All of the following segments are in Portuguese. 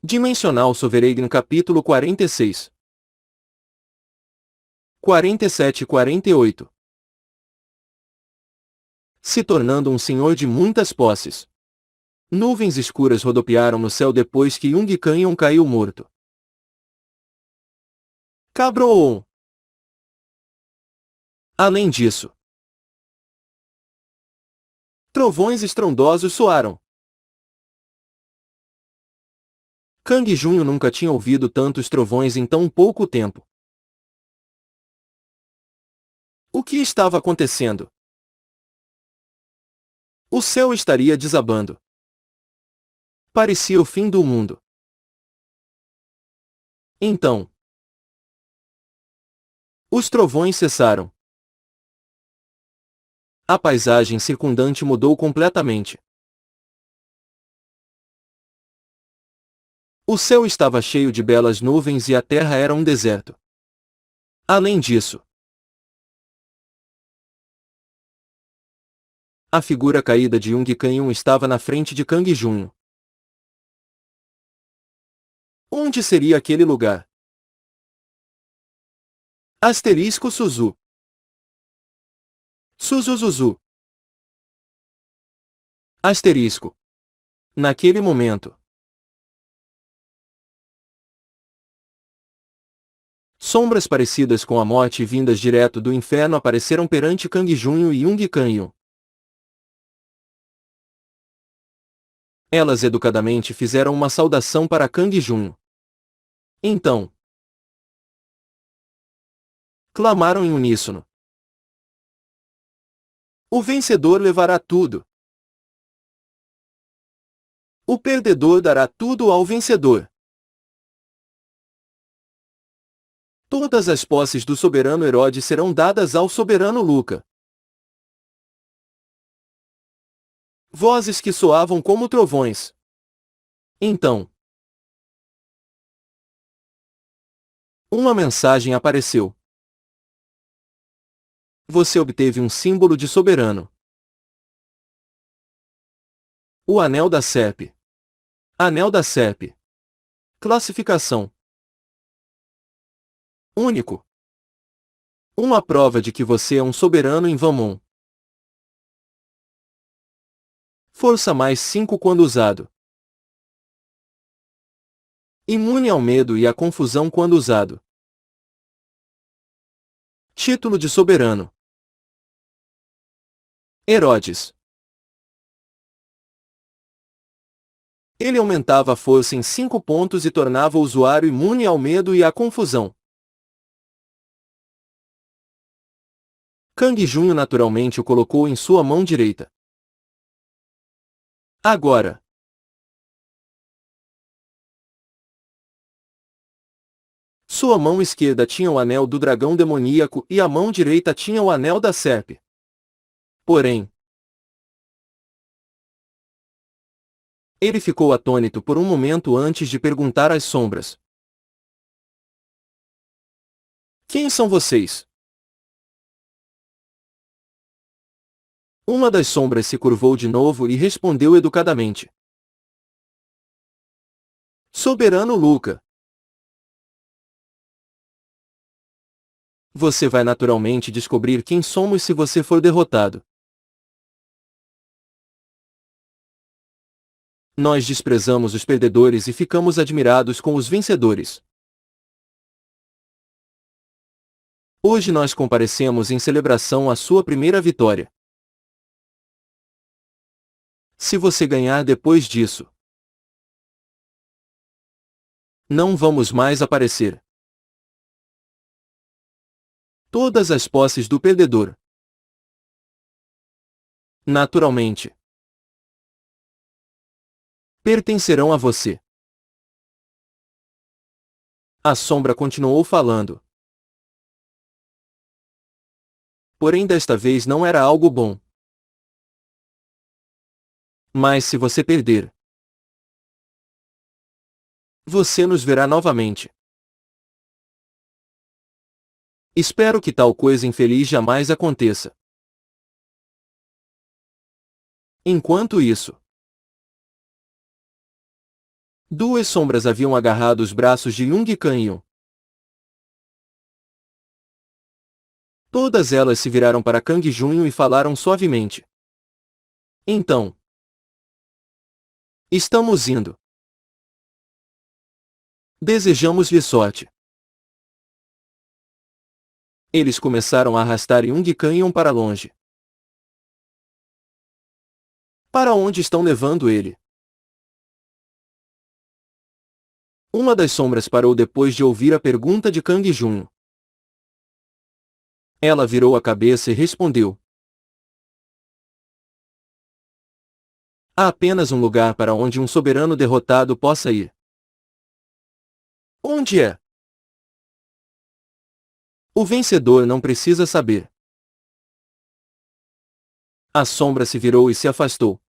Dimensional Sovereign capítulo 46. 47 e 48. Se tornando um senhor de muitas posses. Nuvens escuras rodopiaram no céu depois que Young Canyon caiu morto. Cabroon. Além disso, trovões estrondosos soaram. Kang Junho nunca tinha ouvido tantos trovões em tão pouco tempo. O que estava acontecendo? O céu estaria desabando. Parecia o fim do mundo. Então, os trovões cessaram. A paisagem circundante mudou completamente. O céu estava cheio de belas nuvens e a terra era um deserto. Além disso, a figura caída de Young Canyon estava na frente de Kang Junho. Onde seria aquele lugar? Asterisco Suzu. Suzuzuzu. Asterisco. Naquele momento, sombras parecidas com a morte vindas direto do inferno apareceram perante Kang Junho e Young Canyon. Elas educadamente fizeram uma saudação para Kang Junho. Então, clamaram em uníssono: o vencedor levará tudo. O perdedor dará tudo ao vencedor. Todas as posses do soberano Herodes serão dadas ao soberano Luca. Vozes que soavam como trovões. Então, uma mensagem apareceu. Você obteve um símbolo de soberano. O Anel da Serpe. Anel da Serpe. Classificação: único. Uma prova de que você é um soberano em Vamon. Força mais 5 quando usado. Imune ao medo e à confusão quando usado. Título de soberano: Herodes. Ele aumentava a força em 5 pontos e tornava o usuário imune ao medo e à confusão. Kang Junho naturalmente o colocou em sua mão direita. Agora, sua mão esquerda tinha o anel do dragão demoníaco e a mão direita tinha o anel da serpe. Porém, ele ficou atônito por um momento antes de perguntar às sombras: quem são vocês? Uma das sombras se curvou de novo e respondeu educadamente: Soberano Luca. Você vai naturalmente descobrir quem somos se você for derrotado. Nós desprezamos os perdedores e ficamos admirados com os vencedores. Hoje nós comparecemos em celebração à sua primeira vitória. Se você ganhar depois disso, não vamos mais aparecer. Todas as posses do perdedor, naturalmente, pertencerão a você. A sombra continuou falando. Porém desta vez não era algo bom. Mas se você perder, você nos verá novamente. Espero que tal coisa infeliz jamais aconteça. Enquanto isso, Duas sombras haviam agarrado os braços de Jung Kang-yeon. Todas elas se viraram para Kang Junho e falaram suavemente. Então. Estamos indo. Desejamos-lhe sorte. Eles começaram a arrastar Jung Kang-yeon para longe. Para onde estão levando ele? Uma das sombras parou depois de ouvir a pergunta de Kang Junho. Ela virou a cabeça e respondeu. Há apenas um lugar para onde um soberano derrotado possa ir. Onde é? O vencedor não precisa saber. A sombra se virou e se afastou.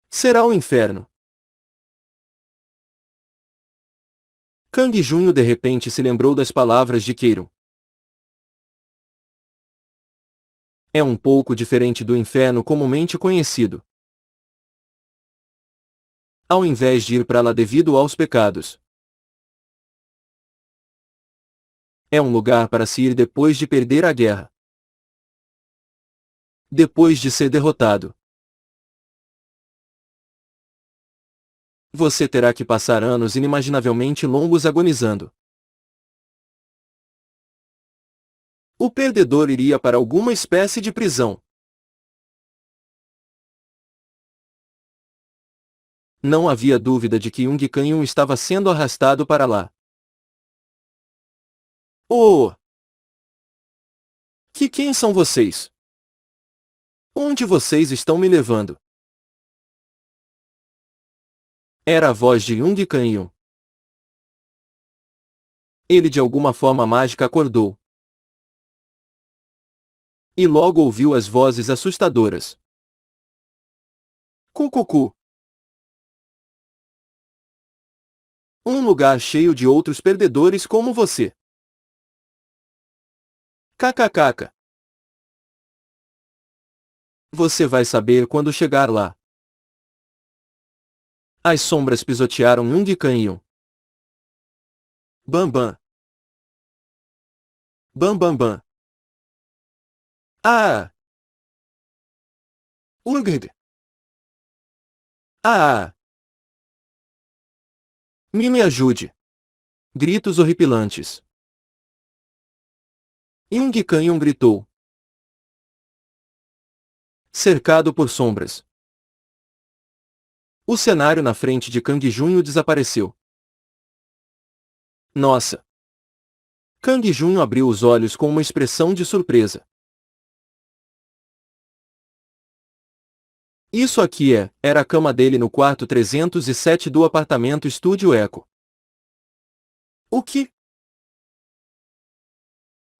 Será o inferno. Kang Junho de repente se lembrou das palavras de Queiro. É um pouco diferente do inferno comumente conhecido. Ao invés de ir para lá devido aos pecados, é um lugar para se ir depois de perder a guerra. Depois de ser derrotado, você terá que passar anos inimaginavelmente longos agonizando. O perdedor iria para alguma espécie de prisão. Não havia dúvida de que Jung Kang-yeon estava sendo arrastado para lá. Oh! Quem são vocês? Onde vocês estão me levando? Era a voz de Jung Kang-yeon. Ele de alguma forma mágica acordou. E logo ouviu as vozes assustadoras. Cucucu. Um lugar cheio de outros perdedores como você. KKKK. Você vai saber quando chegar lá. As sombras pisotearam Jung Kang-yeon. Bam bam. Bam bam bam. Ah! Urgd. Ah! Me ajude. Gritos horripilantes. Jung Kang-yeon gritou. Cercado por sombras. O cenário na frente de Kang Junho desapareceu. Nossa! Kang Junho abriu os olhos com uma expressão de surpresa. Isso aqui era a cama dele no quarto 307 do apartamento Estúdio Eco. O que?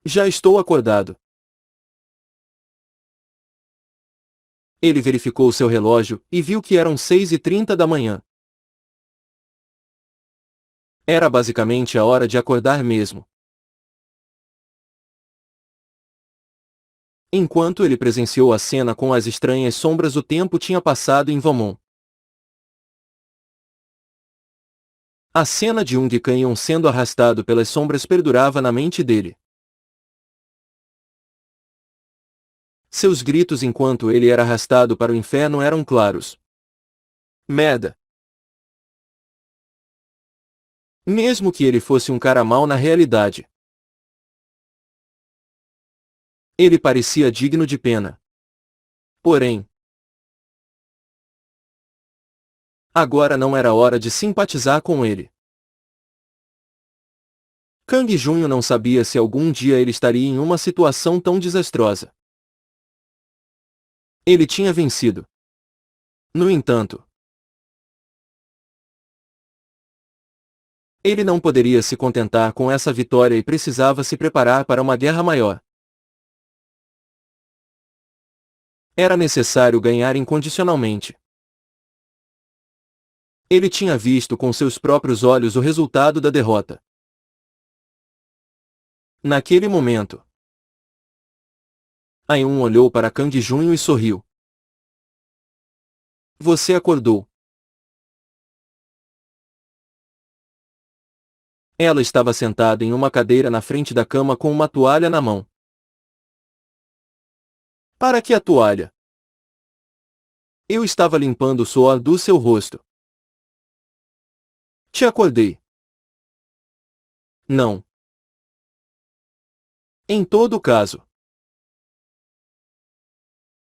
Já estou acordado. Ele verificou seu relógio e viu que eram 6h30 da manhã. Era basicamente a hora de acordar mesmo. Enquanto ele presenciou a cena com as estranhas sombras, o tempo tinha passado em Vomon. A cena de Jung Kang-yeon sendo arrastado pelas sombras perdurava na mente dele. Seus gritos enquanto ele era arrastado para o inferno eram claros. Merda! Mesmo que ele fosse um cara mau na realidade, ele parecia digno de pena. Porém, agora não era hora de simpatizar com ele. Kang Junho não sabia se algum dia ele estaria em uma situação tão desastrosa. Ele tinha vencido. No entanto, ele não poderia se contentar com essa vitória e precisava se preparar para uma guerra maior. Era necessário ganhar incondicionalmente. Ele tinha visto com seus próprios olhos o resultado da derrota. Naquele momento, Aeon olhou para Kang Junho e sorriu. Você acordou. Ela estava sentada em uma cadeira na frente da cama com uma toalha na mão. Para que a toalha? Eu estava limpando o suor do seu rosto. Te acordei. Não. Em todo caso.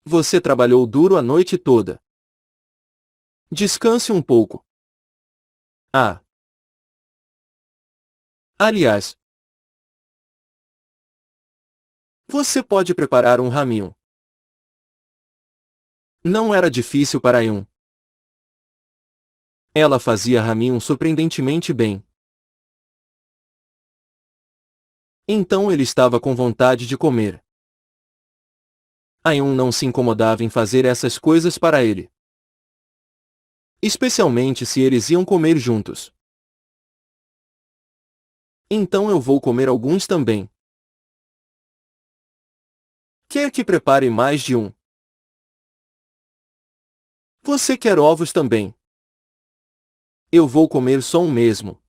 Você trabalhou duro a noite toda. Descanse um pouco. Ah. Aliás, você pode preparar um raminho. Não era difícil para Yun. Ela fazia raminho surpreendentemente bem. Então ele estava com vontade de comer. Ayun não se incomodava em fazer essas coisas para ele. Especialmente se eles iam comer juntos. Então eu vou comer alguns também. Quer que prepare mais de um? Você quer ovos também? Eu vou comer só um mesmo.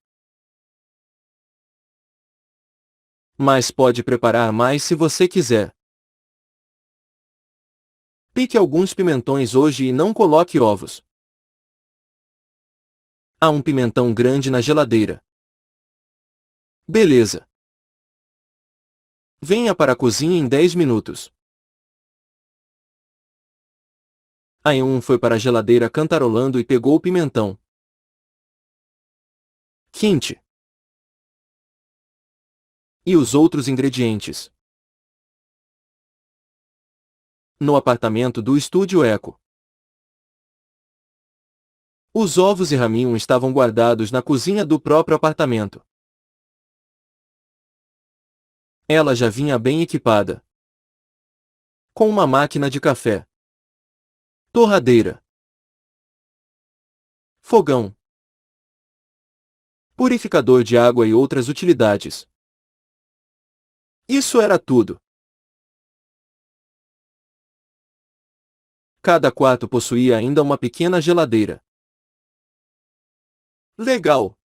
Mas pode preparar mais se você quiser. Pique alguns pimentões hoje e não coloque ovos. Há um pimentão grande na geladeira. Beleza. Venha para a cozinha em 10 minutos. Ayun foi para a geladeira cantarolando e pegou o pimentão. Quente. E os outros ingredientes. No apartamento do Estúdio Eco. Os ovos e raminho estavam guardados na cozinha do próprio apartamento. Ela já vinha bem equipada. Com uma máquina de café. Torradeira. Fogão. Purificador de água e outras utilidades. Isso era tudo. Cada quarto possuía ainda uma pequena geladeira. Legal.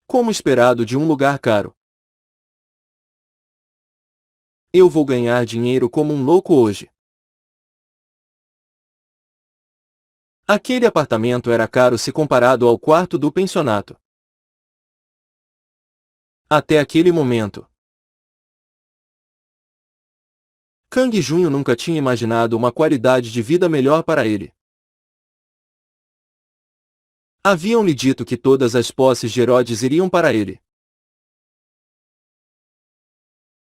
Como esperado de um lugar caro. Eu vou ganhar dinheiro como um louco hoje. Aquele apartamento era caro se comparado ao quarto do pensionato. Até aquele momento. Kang Junho nunca tinha imaginado uma qualidade de vida melhor para ele. Haviam-lhe dito que todas as posses de Herodes iriam para ele.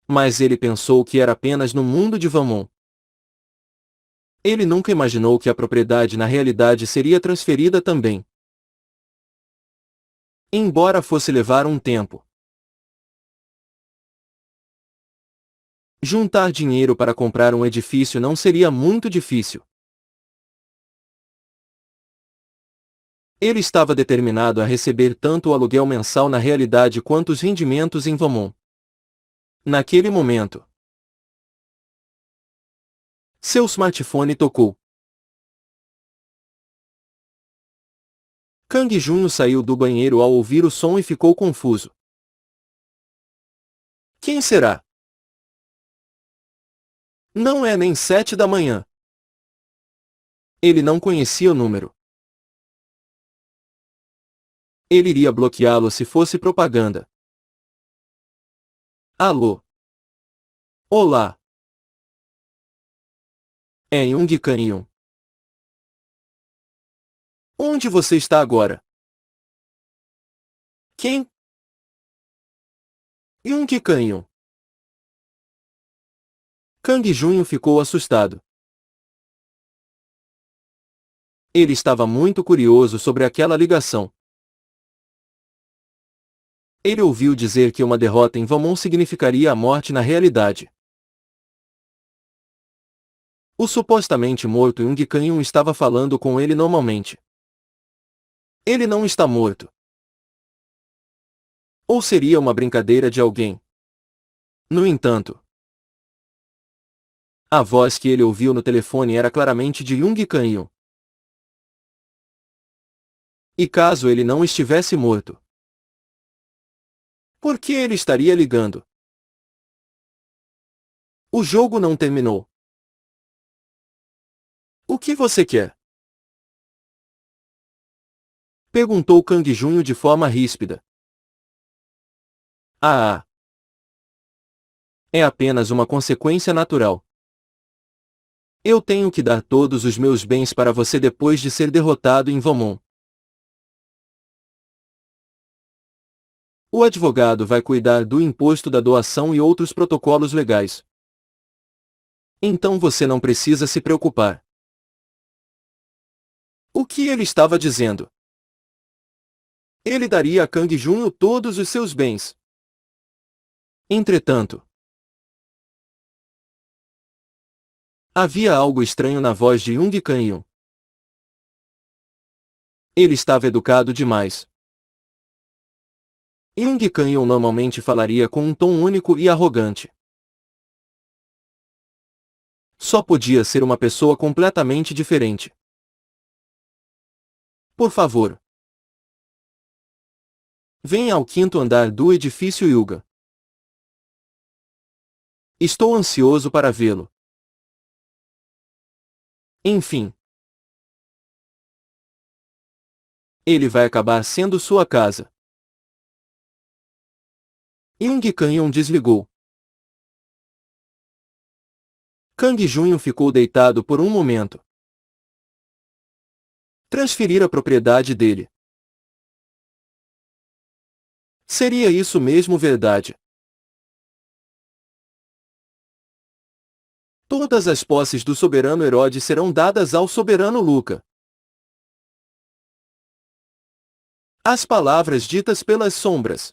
Mas ele pensou que era apenas no mundo de Vamon. Ele nunca imaginou que a propriedade na realidade seria transferida também. Embora fosse levar um tempo. Juntar dinheiro para comprar um edifício não seria muito difícil. Ele estava determinado a receber tanto o aluguel mensal na realidade quanto os rendimentos em Vamon. Naquele momento, seu smartphone tocou. Kang Junho saiu do banheiro ao ouvir o som e ficou confuso. Quem será? Não é nem 7 da manhã. Ele não conhecia o número. Ele iria bloqueá-lo se fosse propaganda. Alô? Olá. É Young Kang-yoon. Onde você está agora? Quem? Young Kang-yoon. Kang Junho ficou assustado. Ele estava muito curioso sobre aquela ligação. Ele ouviu dizer que uma derrota em Vamon significaria a morte na realidade. O supostamente morto Young Kang-yoon estava falando com ele normalmente. Ele não está morto. Ou seria uma brincadeira de alguém? No entanto, a voz que ele ouviu no telefone era claramente de Young Kang-yoon. E caso ele não estivesse morto, Por que ele estaria ligando? O jogo não terminou. O que você quer? Perguntou Kang Junho de forma ríspida. Ah! É apenas uma consequência natural. Eu tenho que dar todos os meus bens para você depois de ser derrotado em Vamon. O advogado vai cuidar do imposto da doação e outros protocolos legais. Então você não precisa se preocupar. O que ele estava dizendo? Ele daria a Kang Junho todos os seus bens. Entretanto, havia algo estranho na voz de Jung Kang-yun. Ele estava educado demais. Jung Kang-yun normalmente falaria com um tom único e arrogante. Só podia ser uma pessoa completamente diferente. Por favor. Venha ao quinto andar do edifício Yuga. Estou ansioso para vê-lo. Enfim. Ele vai acabar sendo sua casa. Jung Kang-yun desligou. Kang Junho ficou deitado por um momento. Transferir a propriedade dele. Seria isso mesmo verdade? Todas as posses do soberano Herodes serão dadas ao soberano Luca. As palavras ditas pelas sombras.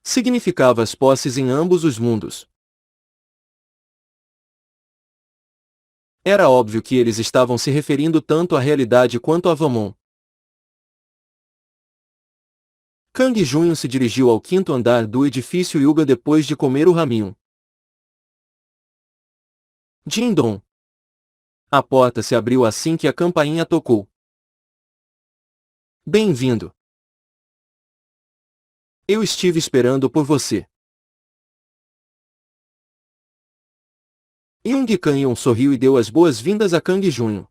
Significava as posses em ambos os mundos. Era óbvio que eles estavam se referindo tanto à realidade quanto a Vamon. Kang Junho se dirigiu ao quinto andar do edifício Yuga depois de comer o raminho. Jin-dong. A porta se abriu assim que a campainha tocou. Bem-vindo. Eu estive esperando por você. Jung Kang-yun sorriu e deu as boas-vindas a Kang Junho.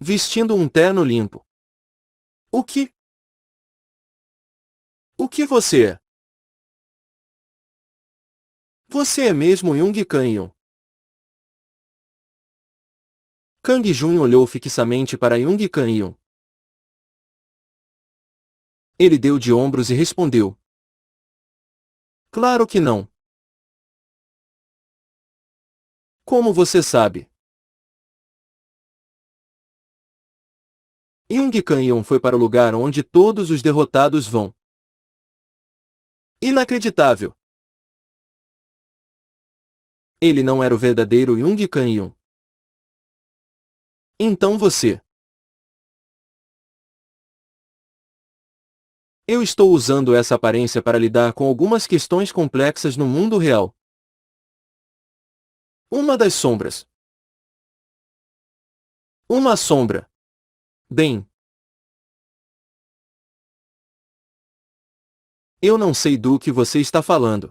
Vestindo um terno limpo. O que? O que você é? Você é mesmo Jung Kang-yun. Kang Junho olhou fixamente para Jung Kang-yun. Ele deu de ombros e respondeu. Claro que não. Como você sabe? Jung Kang-yun foi para o lugar onde todos os derrotados vão. Inacreditável! Ele não era o verdadeiro Jung Kang-yun. Então você. Eu estou usando essa aparência para lidar com algumas questões complexas no mundo real. Uma das sombras. Uma sombra. Bem. Eu não sei do que você está falando.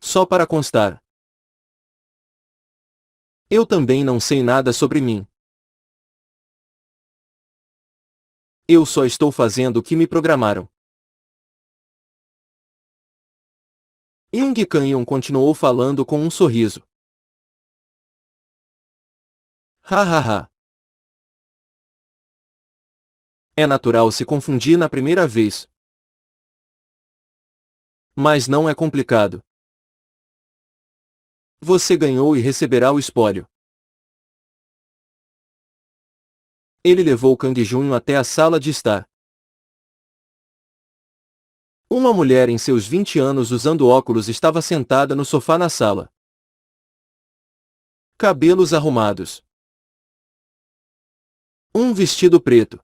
Só para constar. Eu também não sei nada sobre mim. Eu só estou fazendo o que me programaram. Jung Kang-yun continuou falando com um sorriso. Ha ha ha. É natural se confundir na primeira vez. Mas não é complicado. Você ganhou e receberá o espólio. Ele levou Kang Junho até a sala de estar. Uma mulher em seus 20 anos usando óculos estava sentada no sofá na sala. Cabelos arrumados. Um vestido preto.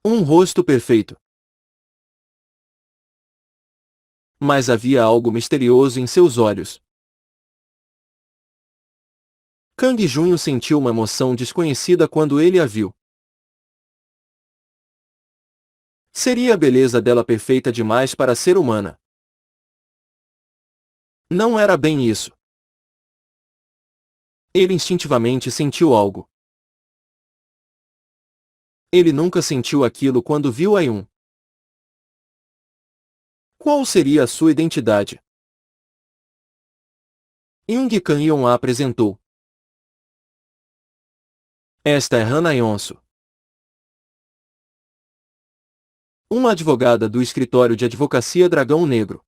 Um rosto perfeito. Mas havia algo misterioso em seus olhos. Kang Junho sentiu uma emoção desconhecida quando ele a viu. Seria a beleza dela perfeita demais para ser humana? Não era bem isso. Ele instintivamente sentiu algo. Ele nunca sentiu aquilo quando viu Ayun. Qual seria a sua identidade? Jung Kang-yeon a apresentou. Esta é Hana Yonsu, uma advogada do escritório de advocacia Dragão Negro.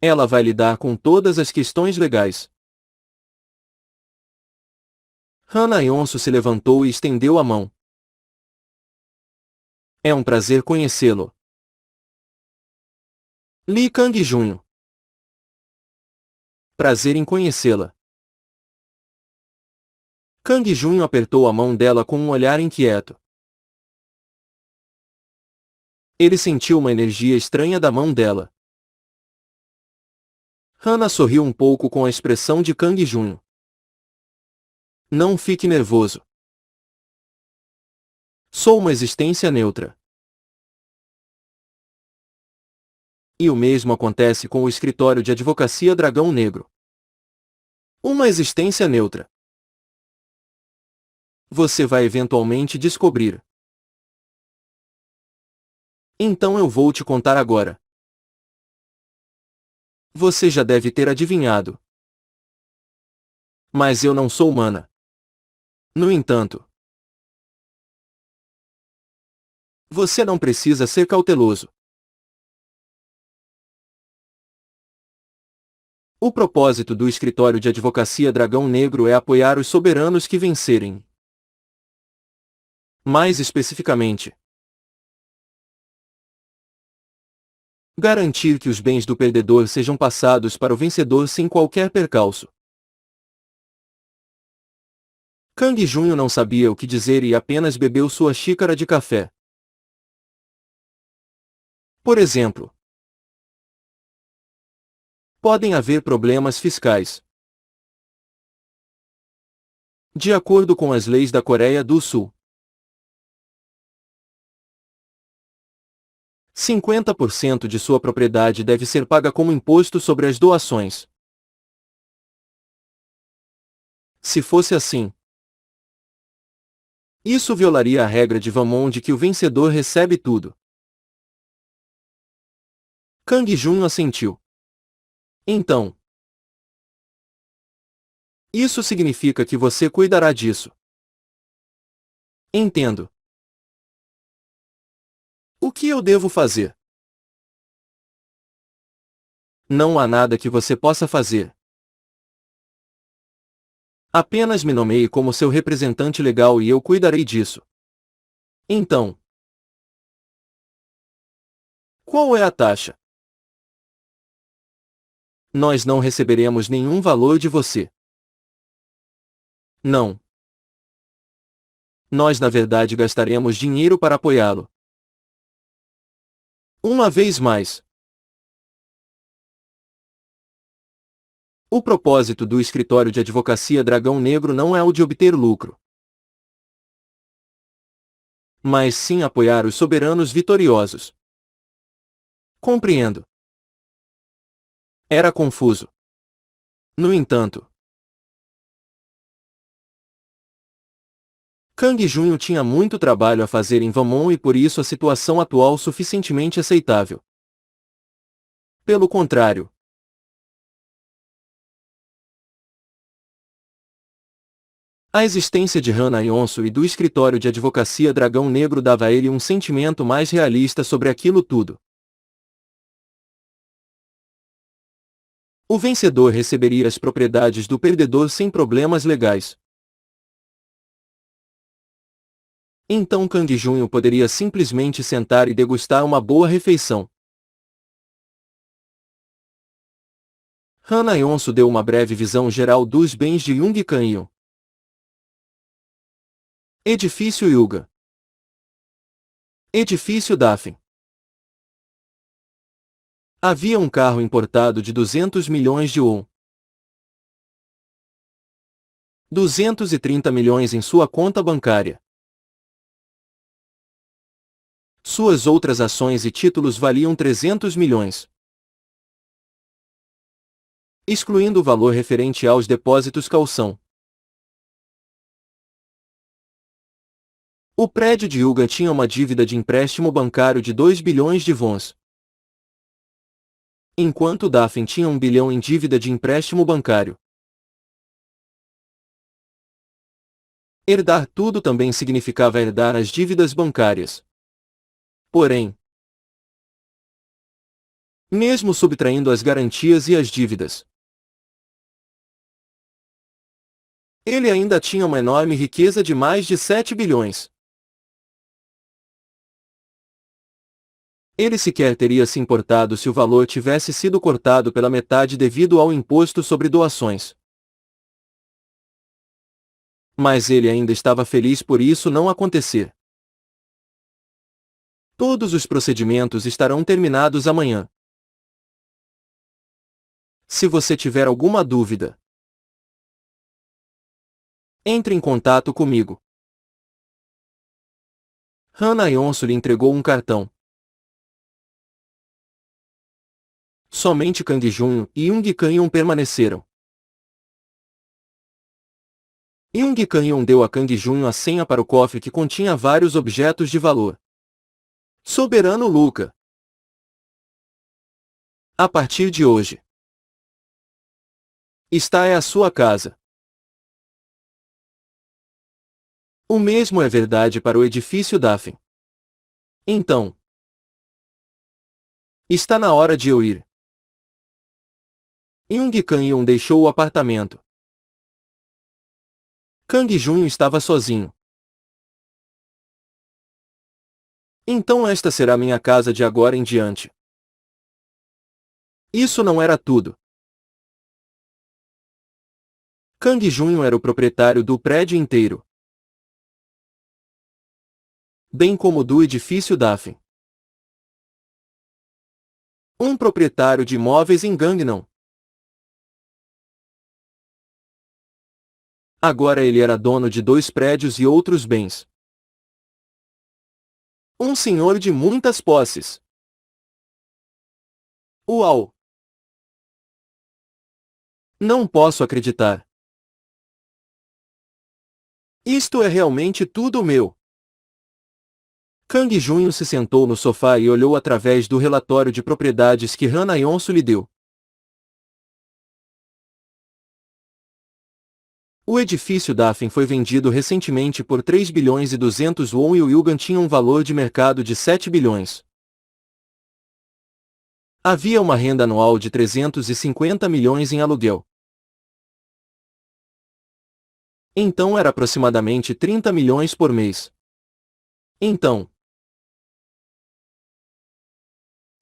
Ela vai lidar com todas as questões legais. Hana Yonsu se levantou e estendeu a mão. É um prazer conhecê-lo. Lee Kang Junho. Prazer em conhecê-la. Kang Junho apertou a mão dela com um olhar inquieto. Ele sentiu uma energia estranha da mão dela. Hana sorriu um pouco com a expressão de Kang Junho. Não fique nervoso. Sou uma existência neutra. E o mesmo acontece com o escritório de advocacia Dragão Negro. Uma existência neutra. Você vai eventualmente descobrir. Então eu vou te contar agora. Você já deve ter adivinhado. Mas eu não sou humana. No entanto, você não precisa ser cauteloso. O propósito do escritório de advocacia Dragão Negro é apoiar os soberanos que vencerem. Mais especificamente, garantir que os bens do perdedor sejam passados para o vencedor sem qualquer percalço. Kang Junho não sabia o que dizer e apenas bebeu sua xícara de café. Por exemplo, podem haver problemas fiscais. De acordo com as leis da Coreia do Sul, 50% de sua propriedade deve ser paga como imposto sobre as doações. Se fosse assim, isso violaria a regra de Vanmon de que o vencedor recebe tudo. Kang Junho assentiu. Então, isso significa que você cuidará disso. Entendo. O que eu devo fazer? Não há nada que você possa fazer. Apenas me nomeie como seu representante legal e eu cuidarei disso. Então, qual é a taxa? Nós não receberemos nenhum valor de você. Não. Nós na verdade gastaremos dinheiro para apoiá-lo. Uma vez mais. O propósito do escritório de advocacia Dragão Negro não é o de obter lucro, mas sim apoiar os soberanos vitoriosos. Compreendo. Era confuso. No entanto, Kang Junho tinha muito trabalho a fazer em Vanmon e por isso a situação atual suficientemente aceitável. Pelo contrário, a existência de Hana Yonsu e do escritório de advocacia Dragão Negro dava a ele um sentimento mais realista sobre aquilo tudo. O vencedor receberia as propriedades do perdedor sem problemas legais. Então Kang Junho poderia simplesmente sentar e degustar uma boa refeição. Hana Yonsu deu uma breve visão geral dos bens de Jung Kang-yeon. Edifício Yuga. Edifício Dafen. Havia um carro importado de 200 milhões de won. 230 milhões em sua conta bancária. Suas outras ações e títulos valiam 300 milhões. Excluindo o valor referente aos depósitos calção. O prédio de Yuga tinha uma dívida de empréstimo bancário de 2 bilhões de wons. Enquanto Daphne tinha 1 bilhão em dívida de empréstimo bancário. Herdar tudo também significava herdar as dívidas bancárias. Porém, mesmo subtraindo as garantias e as dívidas, ele ainda tinha uma enorme riqueza de mais de 7 bilhões. Ele sequer teria se importado se o valor tivesse sido cortado pela metade devido ao imposto sobre doações. Mas ele ainda estava feliz por isso não acontecer. Todos os procedimentos estarão terminados amanhã. Se você tiver alguma dúvida, entre em contato comigo. Hana Yonsu lhe entregou um cartão. Somente Kang Junho e Young Kang-yeon permaneceram. Young Kang-yeon deu a Kang Junho a senha para o cofre que continha vários objetos de valor. Soberano Luca. A partir de hoje, esta é a sua casa. O mesmo é verdade para o edifício Daphne. Então, está na hora de eu ir. Young Kang-yeon deixou o apartamento. Kang Junho estava sozinho. Então esta será minha casa de agora em diante. Isso não era tudo. Kang Junho era o proprietário do prédio inteiro, bem como do edifício Daphne. Um proprietário de imóveis em Gangnam. Agora ele era dono de 2 prédios e outros bens. Um senhor de muitas posses. Uau! Não posso acreditar. Isto é realmente tudo meu. Kang Junho se sentou no sofá e olhou através do relatório de propriedades que Hana Yonsu lhe deu. O edifício Daphne foi vendido recentemente por 3 bilhões e 200 won e o Yugan tinha um valor de mercado de 7 bilhões. Havia uma renda anual de 350 milhões em aluguel. Então era aproximadamente 30 milhões por mês. Então,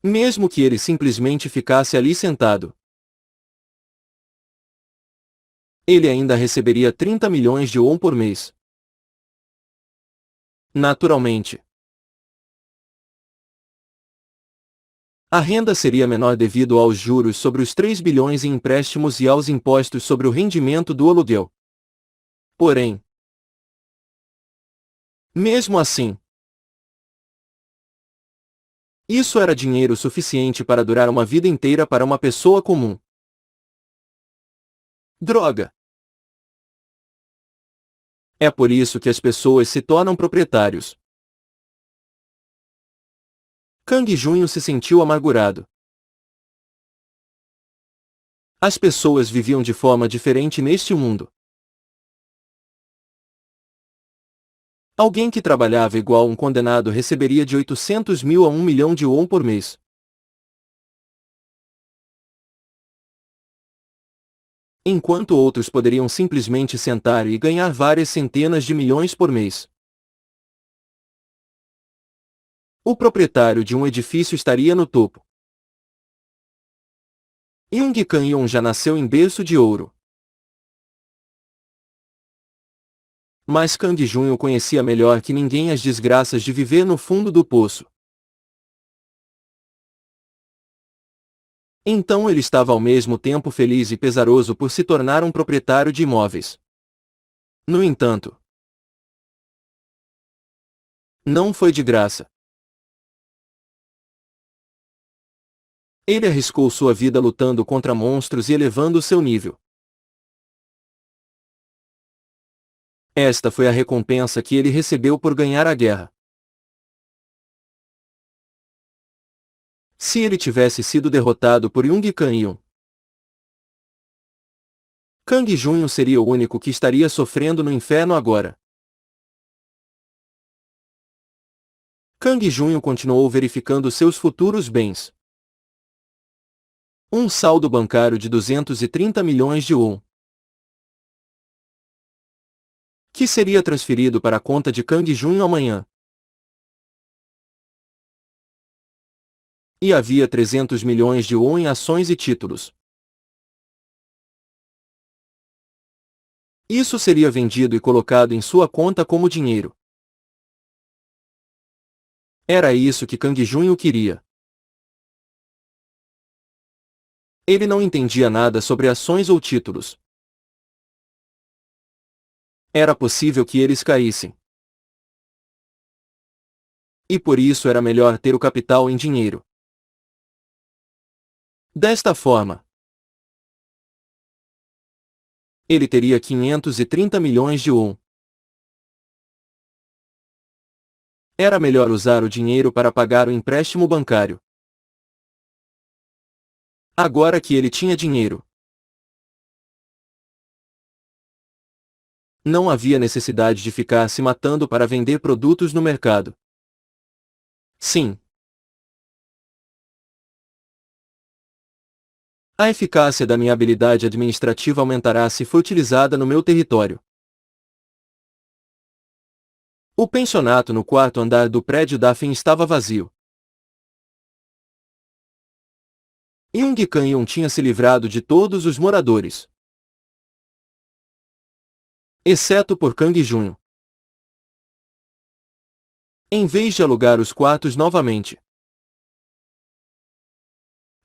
mesmo que ele simplesmente ficasse ali sentado, ele ainda receberia 30 milhões de won por mês. Naturalmente, a renda seria menor devido aos juros sobre os 3 bilhões em empréstimos e aos impostos sobre o rendimento do aluguel. Porém, mesmo assim, isso era dinheiro suficiente para durar uma vida inteira para uma pessoa comum. Droga! É por isso que as pessoas se tornam proprietários. Kang Junho se sentiu amargurado. As pessoas viviam de forma diferente neste mundo. Alguém que trabalhava igual um condenado receberia de 800 mil a 1 milhão de won por mês. Enquanto outros poderiam simplesmente sentar e ganhar várias centenas de milhões por mês. O proprietário de um edifício estaria no topo. Young Kang-yeon já nasceu em berço de ouro. Mas Kang Junho conhecia melhor que ninguém as desgraças de viver no fundo do poço. Então ele estava ao mesmo tempo feliz e pesaroso por se tornar um proprietário de imóveis. No entanto, não foi de graça. Ele arriscou sua vida lutando contra monstros e elevando seu nível. Esta foi a recompensa que ele recebeu por ganhar a guerra. Se ele tivesse sido derrotado por Jung Kang-yun, Kang Junho seria o único que estaria sofrendo no inferno agora. Kang Junho continuou verificando seus futuros bens. Um saldo bancário de 230 milhões de won, que seria transferido para a conta de Kang Junho amanhã. E havia 300 milhões de won em ações e títulos. Isso seria vendido e colocado em sua conta como dinheiro. Era isso que Kang Junho queria. Ele não entendia nada sobre ações ou títulos. Era possível que eles caíssem. E por isso era melhor ter o capital em dinheiro. Desta forma, ele teria 530 milhões de won. Era melhor usar o dinheiro para pagar o empréstimo bancário. Agora que ele tinha dinheiro, não havia necessidade de ficar se matando para vender produtos no mercado. Sim. A eficácia da minha habilidade administrativa aumentará se for utilizada no meu território. O pensionato no quarto andar do prédio da FEM estava vazio. Jung Kang-yun tinha se livrado de todos os moradores, exceto por Kang Junho. Em vez de alugar os quartos novamente,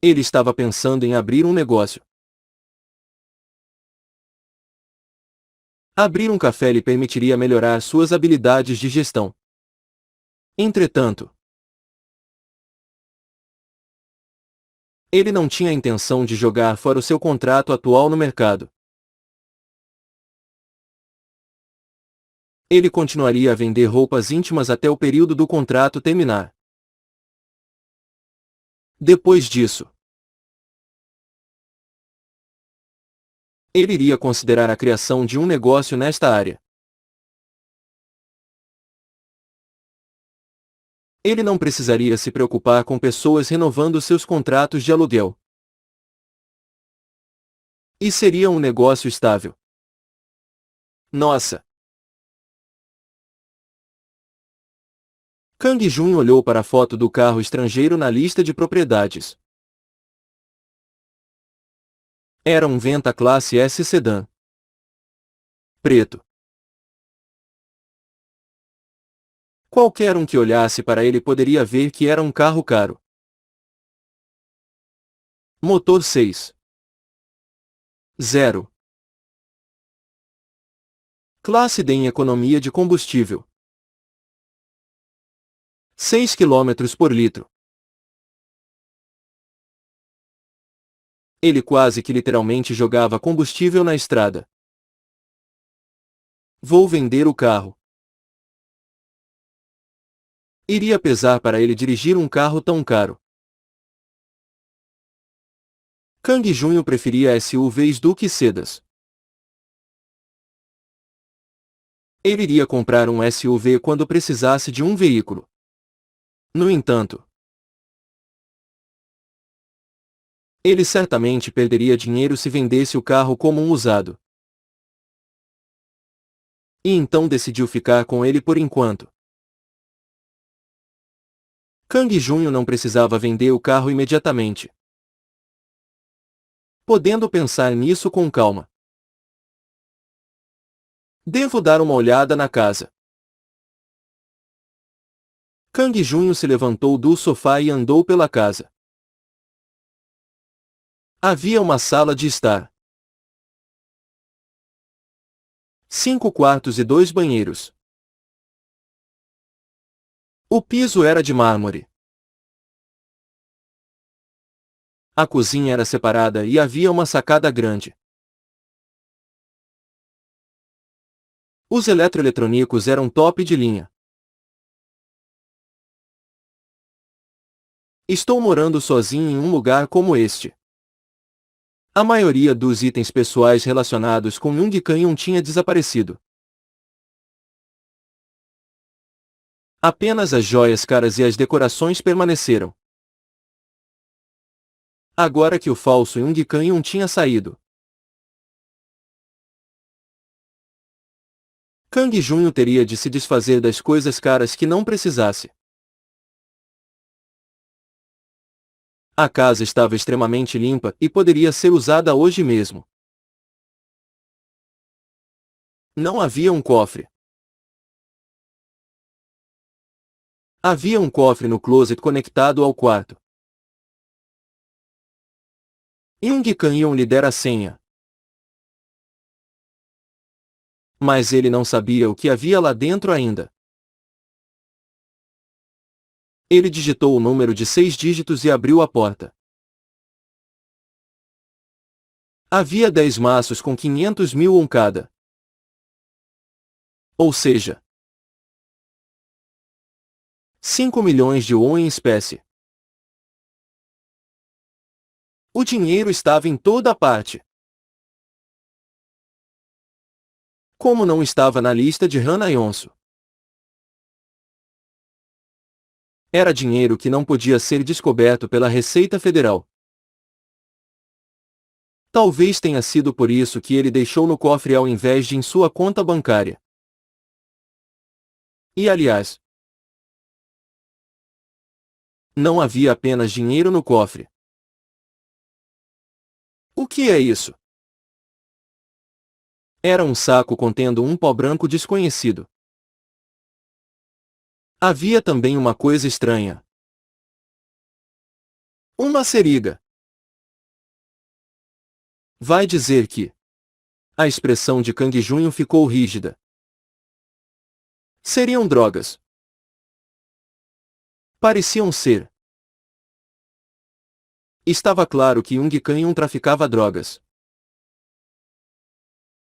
ele estava pensando em abrir um negócio. Abrir um café lhe permitiria melhorar suas habilidades de gestão. Entretanto, ele não tinha a intenção de jogar fora o seu contrato atual no mercado. Ele continuaria a vender roupas íntimas até o período do contrato terminar. Depois disso, ele iria considerar a criação de um negócio nesta área. Ele não precisaria se preocupar com pessoas renovando seus contratos de aluguel. E seria um negócio estável. Nossa! Kang Junho olhou para a foto do carro estrangeiro na lista de propriedades. Era um Venta classe S sedã. Preto. Qualquer um que olhasse para ele poderia ver que era um carro caro. Motor 6. 0. Classe D em economia de combustível. 6 km por litro. Ele quase que literalmente jogava combustível na estrada. Vou vender o carro. Iria pesar para ele dirigir um carro tão caro. Kang Junho preferia SUVs do que sedas. Ele iria comprar um SUV quando precisasse de um veículo. No entanto, ele certamente perderia dinheiro se vendesse o carro como um usado. E então decidiu ficar com ele por enquanto. Kang Junho não precisava vender o carro imediatamente. Podendo pensar nisso com calma. Devo dar uma olhada na casa. Kang Junho se levantou do sofá e andou pela casa. Havia uma sala de estar. 5 quartos e 2 banheiros. O piso era de mármore. A cozinha era separada e havia uma sacada grande. Os eletroeletrônicos eram top de linha. Estou morando sozinho em um lugar como este. A maioria dos itens pessoais relacionados com Jung Canyon tinha desaparecido. Apenas as joias caras e as decorações permaneceram. Agora que o falso Jung Canyon tinha saído, Kang Junho teria de se desfazer das coisas caras que não precisasse. A casa estava extremamente limpa e poderia ser usada hoje mesmo. Não havia um cofre. Havia um cofre no closet conectado ao quarto. Jung Canyon lhe dera a senha. Mas ele não sabia o que havia lá dentro ainda. Ele digitou o número de 6 dígitos e abriu a porta. Havia 10 maços com 500.000 won cada. Ou seja, 5 milhões de won em espécie. O dinheiro estava em toda parte. Como não estava na lista de Hana Yonsu. Era dinheiro que não podia ser descoberto pela Receita Federal. Talvez tenha sido por isso que ele deixou no cofre ao invés de em sua conta bancária. E aliás, não havia apenas dinheiro no cofre. O que é isso? Era um saco contendo um pó branco desconhecido. Havia também uma coisa estranha. Uma seringa. Vai dizer que... A expressão de Kang Junho ficou rígida. Seriam drogas. Pareciam ser. Estava claro que Jung Canyon traficava drogas.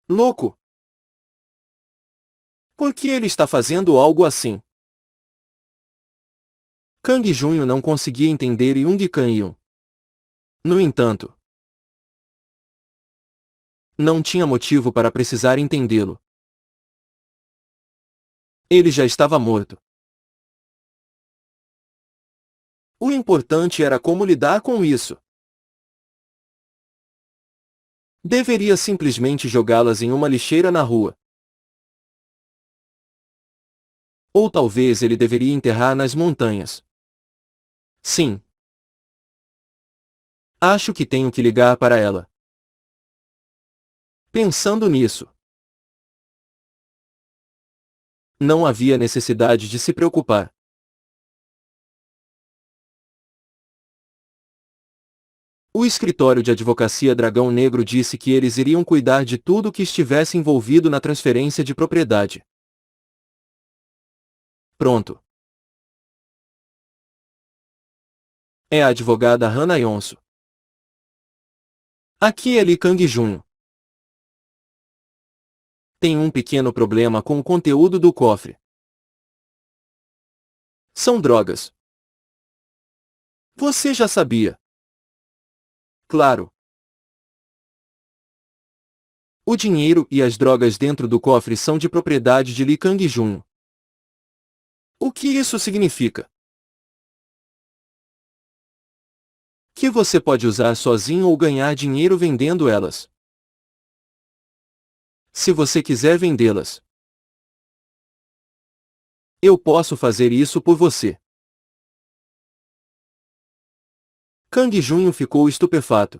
Louco! Por que ele está fazendo algo assim? Kang Junho não conseguia entender Jung Canyon. No entanto, não tinha motivo para precisar entendê-lo. Ele já estava morto. O importante era como lidar com isso. Deveria simplesmente jogá-las em uma lixeira na rua. Ou talvez ele deveria enterrar nas montanhas. Sim. Acho que tenho que ligar para ela. Pensando nisso, não havia necessidade de se preocupar. O escritório de advocacia Dragão Negro disse que eles iriam cuidar de tudo que estivesse envolvido na transferência de propriedade. Pronto. É a advogada Hana Yonsu. Aqui é Lee Kang Junho. Tem um pequeno problema com o conteúdo do cofre. São drogas. Você já sabia. Claro. O dinheiro e as drogas dentro do cofre são de propriedade de Lee Kang Junho. O que isso significa? Que você pode usar sozinho ou ganhar dinheiro vendendo elas. Se você quiser vendê-las, eu posso fazer isso por você. Kang Junho ficou estupefato.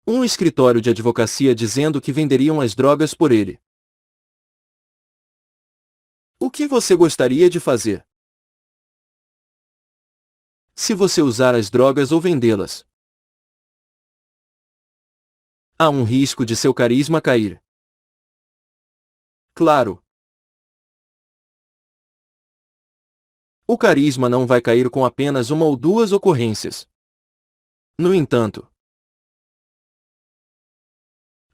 Um escritório de advocacia dizendo que venderiam as drogas por ele. O que você gostaria de fazer? Se você usar as drogas ou vendê-las. Há um risco de seu carisma cair. Claro. O carisma não vai cair com apenas uma ou duas ocorrências. No entanto,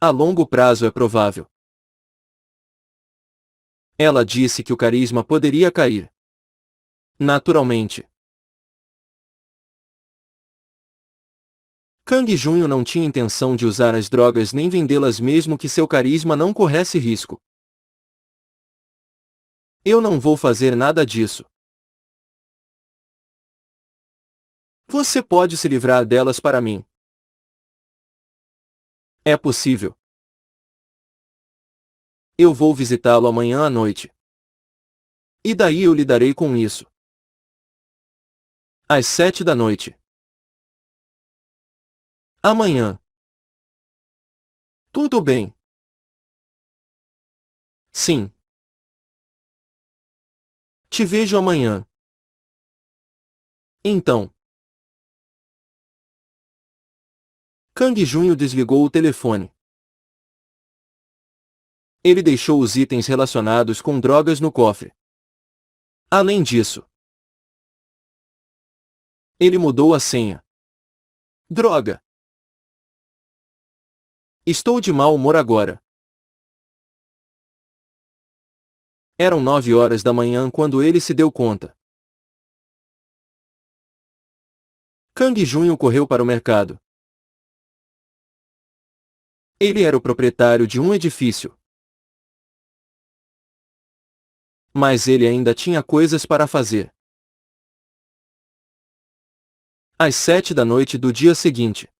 a longo prazo é provável. Ela disse que o carisma poderia cair. Naturalmente. Kang Junho não tinha intenção de usar as drogas nem vendê-las mesmo que seu carisma não corresse risco. Eu não vou fazer nada disso. Você pode se livrar delas para mim. É possível. Eu vou visitá-lo amanhã à noite. E daí eu lidarei com isso. Às 7 da noite. Amanhã. Tudo bem. Sim. Te vejo amanhã. Então. Kang Junho desligou o telefone. Ele deixou os itens relacionados com drogas no cofre. Além disso, ele mudou a senha. Droga! Estou de mau humor agora. Eram 9 horas da manhã quando ele se deu conta. Kang Junho correu para o mercado. Ele era o proprietário de um edifício. Mas ele ainda tinha coisas para fazer. Às 7 da noite do dia seguinte.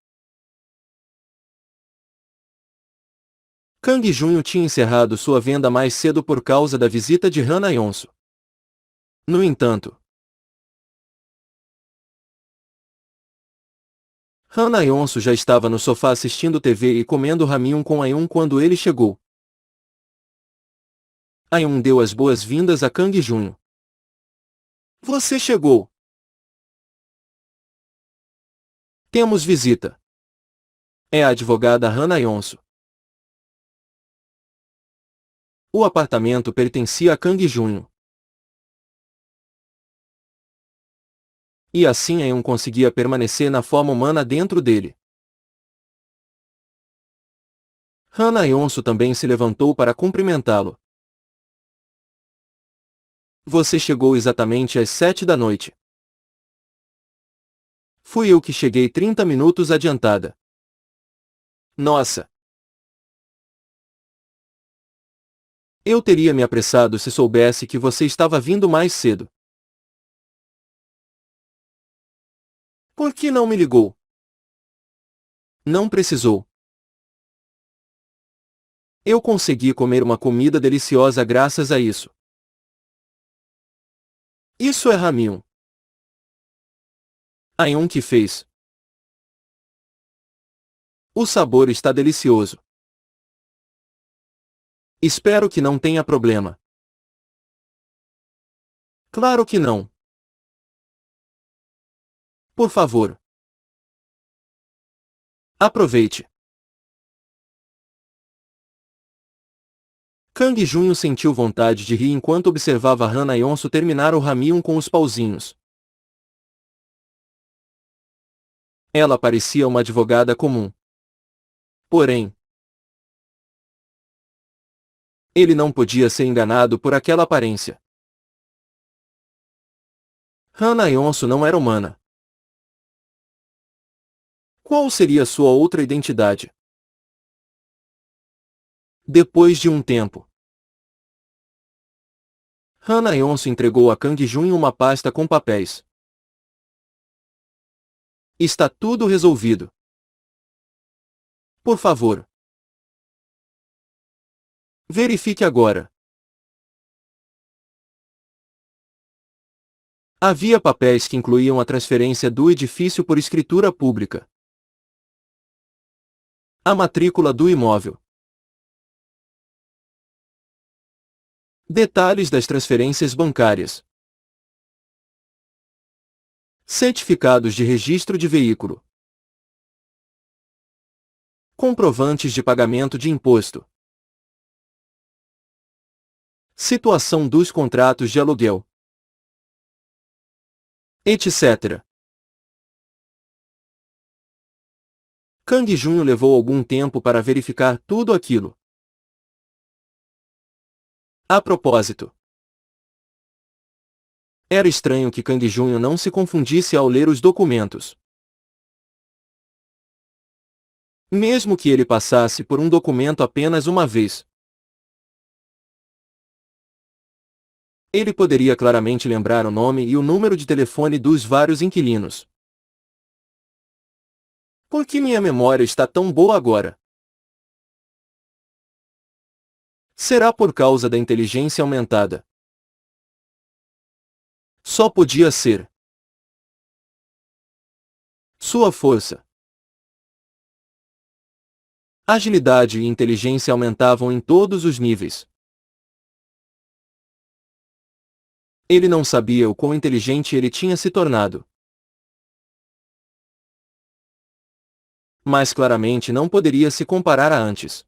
Kang Junho tinha encerrado sua venda mais cedo por causa da visita de Hana Yonso. No entanto, Hana Yonso já estava no sofá assistindo TV e comendo ramen com Ayun quando ele chegou. Ayun deu as boas-vindas a Kang Junho. Você chegou. Temos visita. É a advogada Hana Yonso. O apartamento pertencia a Kang Junho. E assim Ayun conseguia permanecer na forma humana dentro dele. Hana Yonso também se levantou para cumprimentá-lo. Você chegou exatamente às 7 da noite. Fui eu que cheguei 30 minutos adiantada. Nossa! Eu teria me apressado se soubesse que você estava vindo mais cedo. Por que não me ligou? Não precisou. Eu consegui comer uma comida deliciosa graças a isso. Isso é ramen. Ayun que fez. O sabor está delicioso. Espero que não tenha problema. Claro que não. Por favor. Aproveite. Kang Junho sentiu vontade de rir enquanto observava Hana Yonso terminar o ramen com os pauzinhos. Ela parecia uma advogada comum. Porém, ele não podia ser enganado por aquela aparência. Hana Yonso não era humana. Qual seria sua outra identidade? Depois de um tempo, Hana Yonso entregou a Kang Junho uma pasta com papéis. Está tudo resolvido. Por favor. Verifique agora. Havia papéis que incluíam a transferência do edifício por escritura pública, a matrícula do imóvel, detalhes das transferências bancárias, certificados de registro de veículo, Comprovantes de pagamento de imposto. Situação dos contratos de aluguel, etc. Kang Junho levou algum tempo para verificar tudo aquilo. A propósito, era estranho que Kang Junho não se confundisse ao ler os documentos. Mesmo que ele passasse por um documento apenas uma vez, ele poderia claramente lembrar o nome e o número de telefone dos vários inquilinos. Por que minha memória está tão boa agora? Será por causa da inteligência aumentada? Só podia ser. Sua força, agilidade e inteligência aumentavam em todos os níveis. Ele não sabia o quão inteligente ele tinha se tornado. Mas claramente não poderia se comparar a antes.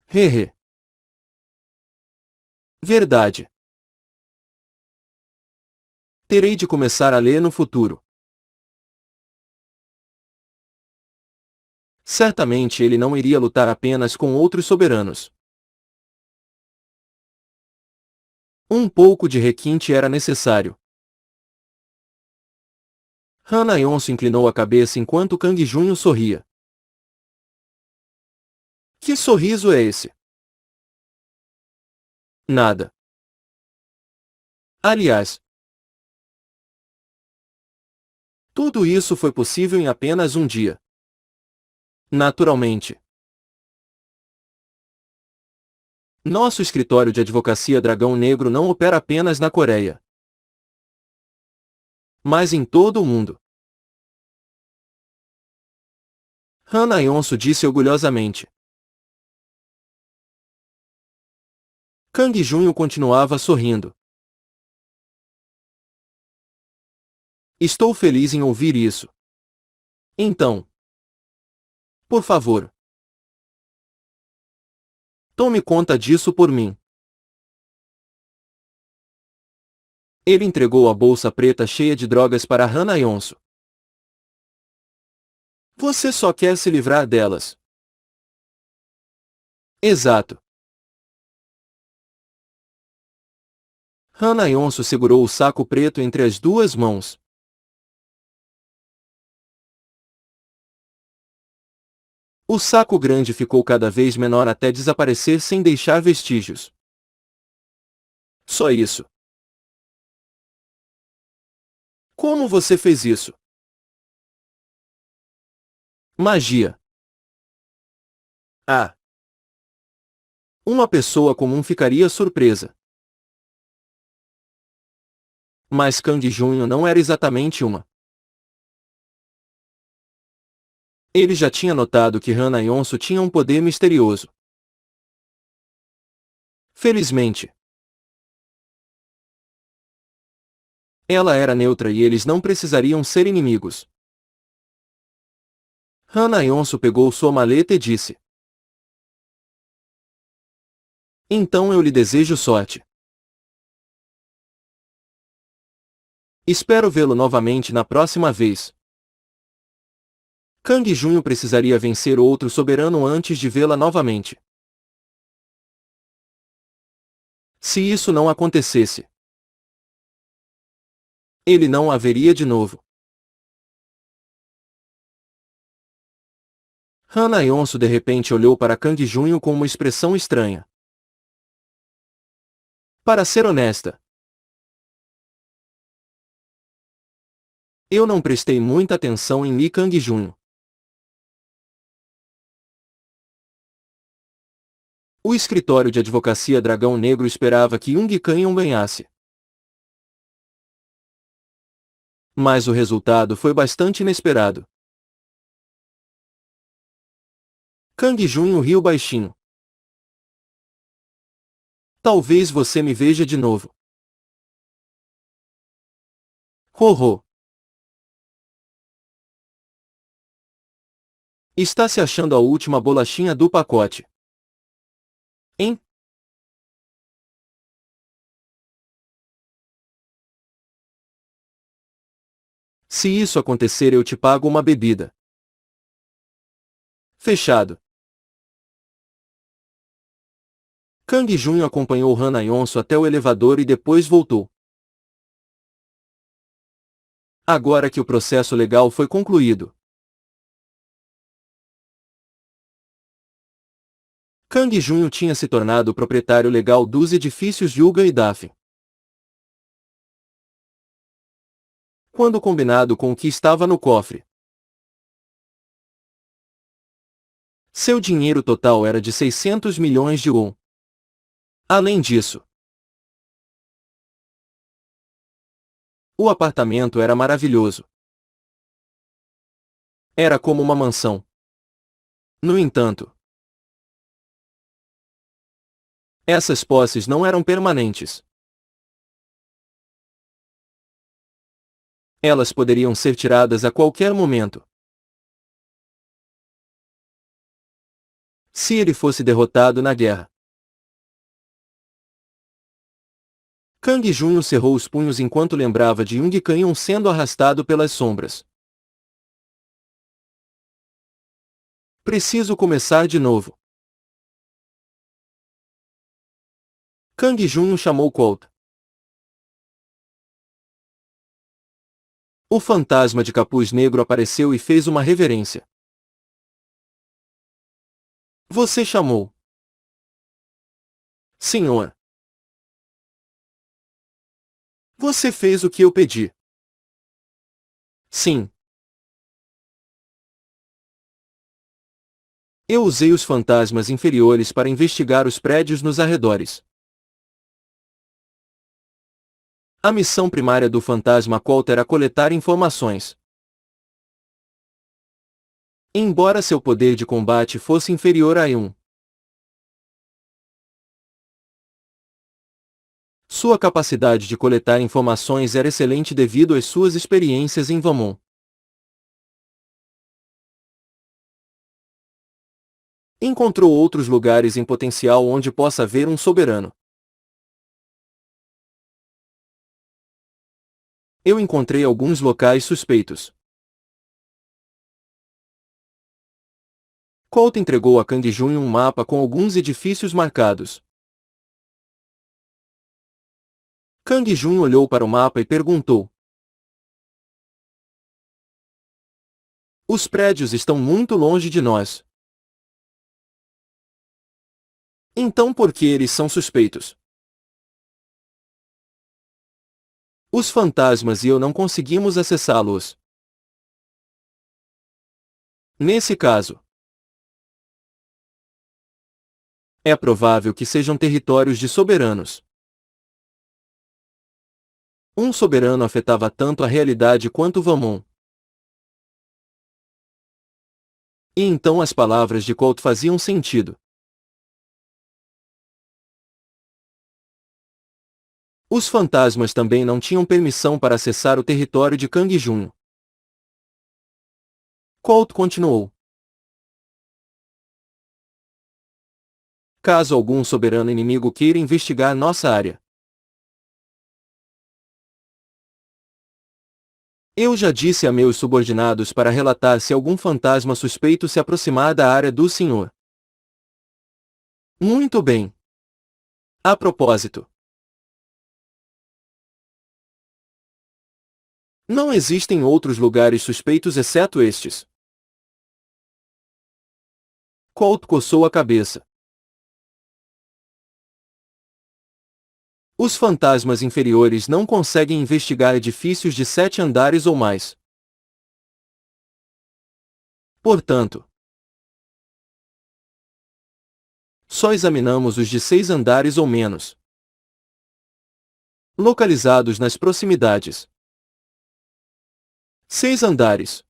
Hehe. Verdade. Terei de começar a ler no futuro. Certamente ele não iria lutar apenas com outros soberanos. Um pouco de requinte era necessário. Han Ayonso inclinou a cabeça enquanto Kang Junho sorria. Que sorriso é esse? Nada. Aliás, tudo isso foi possível em apenas um dia. Naturalmente. Nosso escritório de advocacia Dragão Negro não opera apenas na Coreia, mas em todo o mundo. Han Ayonso disse orgulhosamente. Kang Junho continuava sorrindo. Estou feliz em ouvir isso. Então, por favor, tome conta disso por mim. Ele entregou a bolsa preta cheia de drogas para Han Ayonso. Você só quer se livrar delas. Exato. Han Ayonso segurou o saco preto entre as duas mãos. O saco grande ficou cada vez menor até desaparecer sem deixar vestígios. Só isso. Como você fez isso? Magia. Ah. Uma pessoa comum ficaria surpresa. Mas Kang Junho não era exatamente uma. Ele já tinha notado que Han Ayonso tinha um poder misterioso. Felizmente, ela era neutra e eles não precisariam ser inimigos. Han Ayonso pegou sua maleta e disse. Então eu lhe desejo sorte. Espero vê-lo novamente na próxima vez. Kang Junho precisaria vencer outro soberano antes de vê-la novamente. Se isso não acontecesse, ele não a veria de novo. Han Ayonso de repente olhou para Kang Junho com uma expressão estranha. Para ser honesta, eu não prestei muita atenção em Lee Kang Junho. O escritório de advocacia Dragão Negro esperava que Young Canyon ganhasse. Mas o resultado foi bastante inesperado. Kang Junho riu baixinho. Talvez você me veja de novo. Ho ho. Está se achando a última bolachinha do pacote. Hein? Se isso acontecer, eu te pago uma bebida. Fechado. Kang Junho acompanhou Han Yonso até o elevador e depois voltou. Agora que o processo legal foi concluído, Kang Junho tinha se tornado o proprietário legal dos edifícios Yuga e Dafen. Quando combinado com o que estava no cofre, seu dinheiro total era de 600 milhões de won. Além disso, o apartamento era maravilhoso. Era como uma mansão. No entanto, essas posses não eram permanentes. Elas poderiam ser tiradas a qualquer momento. Se ele fosse derrotado na guerra. Kang Junho cerrou os punhos enquanto lembrava de Young Canyon sendo arrastado pelas sombras. Preciso começar de novo. Kang Junho chamou Colt. O fantasma de capuz negro apareceu e fez uma reverência. Você chamou? Senhor. Você fez o que eu pedi. Sim. Eu usei os fantasmas inferiores para investigar os prédios nos arredores. A missão primária do fantasma Colt era coletar informações. Embora seu poder de combate fosse inferior a 1, sua capacidade de coletar informações era excelente devido às suas experiências em Vamon. Encontrou outros lugares em potencial onde possa haver um soberano. Eu encontrei alguns locais suspeitos. Colt entregou a Kang Junho um mapa com alguns edifícios marcados. Kang Junho olhou para o mapa e perguntou: os prédios estão muito longe de nós. Então por que eles são suspeitos? Os fantasmas e eu não conseguimos acessá-los. Nesse caso, é provável que sejam territórios de soberanos. Um soberano afetava tanto a realidade quanto Vamon. E então as palavras de Colt faziam sentido. Os fantasmas também não tinham permissão para acessar o território de Kang Junho. Colt continuou: caso algum soberano inimigo queira investigar nossa área, eu já disse a meus subordinados para relatar se algum fantasma suspeito se aproximar da área do Senhor. Muito bem. A propósito, não existem outros lugares suspeitos exceto estes. Colt coçou a cabeça. Os fantasmas inferiores não conseguem investigar edifícios de 7 andares ou mais. Portanto, só examinamos os de 6 andares ou menos, localizados nas proximidades. 6 andares.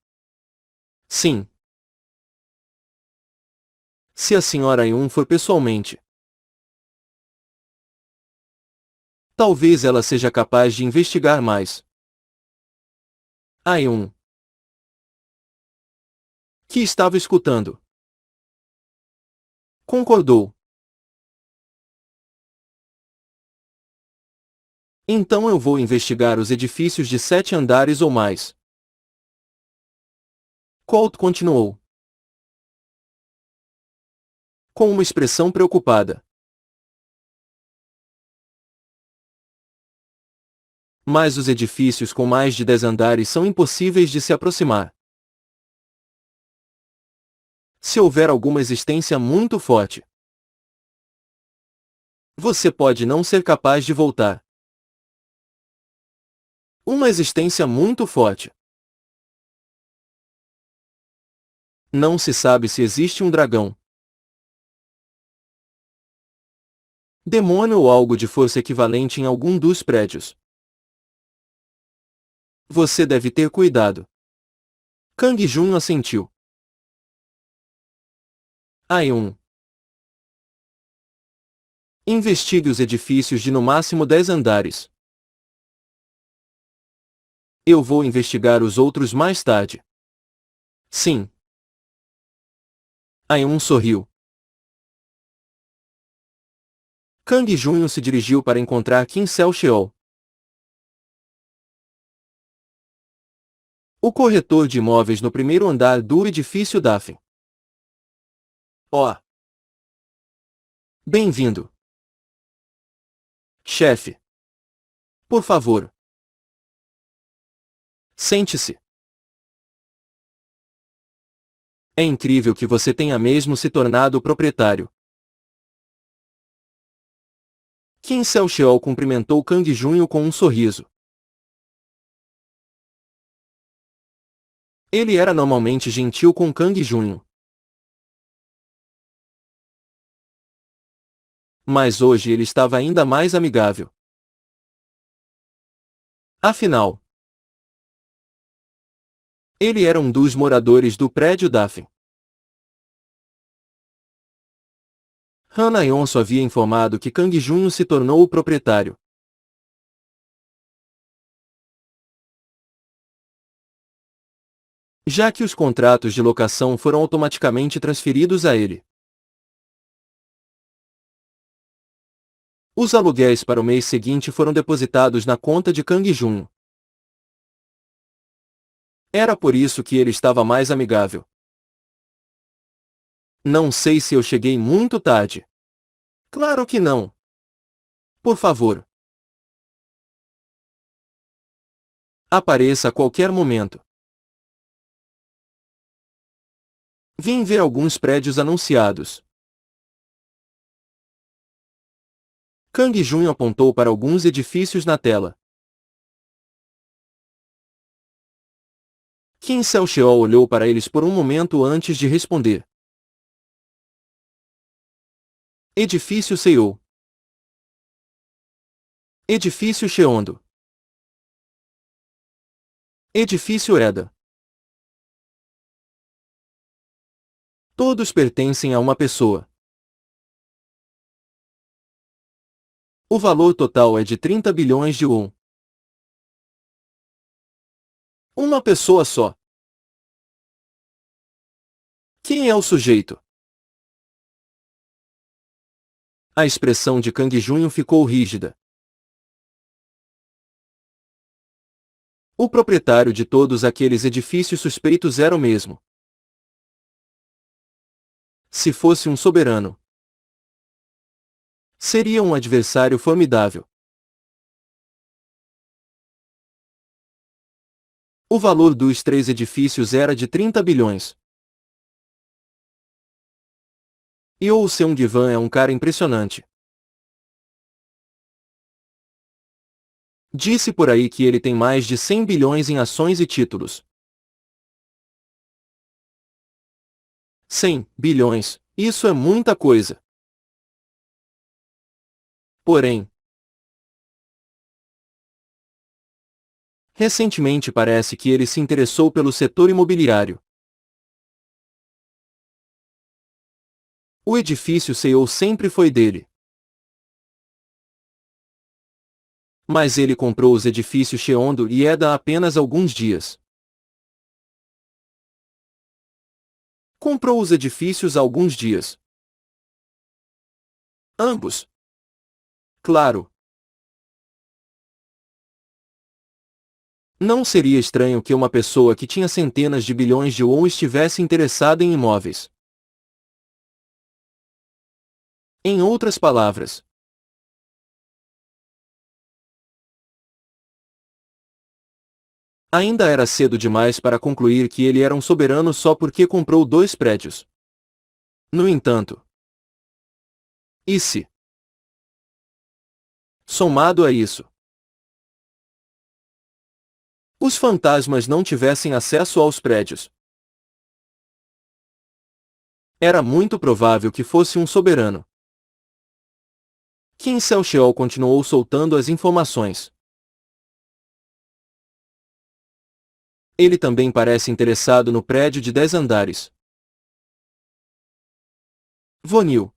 Sim. Se a senhora Yun for pessoalmente, talvez ela seja capaz de investigar mais. A Yun. Que estava escutando. Concordou. Então eu vou investigar os edifícios de 7 andares ou mais. Colt continuou. Com uma expressão preocupada. Mas os edifícios com mais de 10 andares são impossíveis de se aproximar. Se houver alguma existência muito forte, você pode não ser capaz de voltar. Uma existência muito forte. Não se sabe se existe um dragão, demônio ou algo de força equivalente em algum dos prédios. Você deve ter cuidado. Kang Jun assentiu. Aiun. Investigue os edifícios de no máximo 10 andares. Eu vou investigar os outros mais tarde. Sim. Aiun sorriu. Kang Jun se dirigiu para encontrar Kim Seo-cheol. O corretor de imóveis no primeiro andar do edifício Daphne. Oh! Bem-vindo. Chefe. Por favor. Sente-se. É incrível que você tenha mesmo se tornado o proprietário. Kim Seo-cheol cumprimentou Kang Jun com um sorriso. Ele era normalmente gentil com Kang Jun. Mas hoje ele estava ainda mais amigável. Afinal, ele era um dos moradores do prédio Daphne. Han Aionso havia informado que Kang Jun se tornou o proprietário. Já que os contratos de locação foram automaticamente transferidos a ele. Os aluguéis para o mês seguinte foram depositados na conta de Kang Jun. Era por isso que ele estava mais amigável. Não sei se eu cheguei muito tarde. Claro que não. Por favor. Apareça a qualquer momento. Vim ver alguns prédios anunciados. Kang Jun apontou para alguns edifícios na tela. Kim Seo-cheol olhou para eles por um momento antes de responder. Edifício Seo. Edifício Cheondo. Edifício Eda. Todos pertencem a uma pessoa. O valor total é de 30 bilhões de won. Uma pessoa só. Quem é o sujeito? A expressão de Kang Jun ficou rígida. O proprietário de todos aqueles edifícios suspeitos era o mesmo. Se fosse um soberano, seria um adversário formidável. O valor dos 3 edifícios era de 30 bilhões. E o Seung-wan é um cara impressionante. Disse por aí que ele tem mais de 100 bilhões em ações e títulos. 100 bilhões, isso é muita coisa. Porém, recentemente parece que ele se interessou pelo setor imobiliário. O edifício CEO sempre foi dele. Mas ele comprou os edifícios Cheondo e Eda há apenas alguns dias. Comprou os edifícios há alguns dias. Ambos. Claro. Não seria estranho que uma pessoa que tinha centenas de bilhões de won estivesse interessada em imóveis. Em outras palavras, ainda era cedo demais para concluir que ele era um soberano só porque comprou 2 prédios. No entanto, e se, somado a isso, os fantasmas não tivessem acesso aos prédios? Era muito provável que fosse um soberano. Kim Seo-cheol continuou soltando as informações. Ele também parece interessado no prédio de 10 andares. Vonil.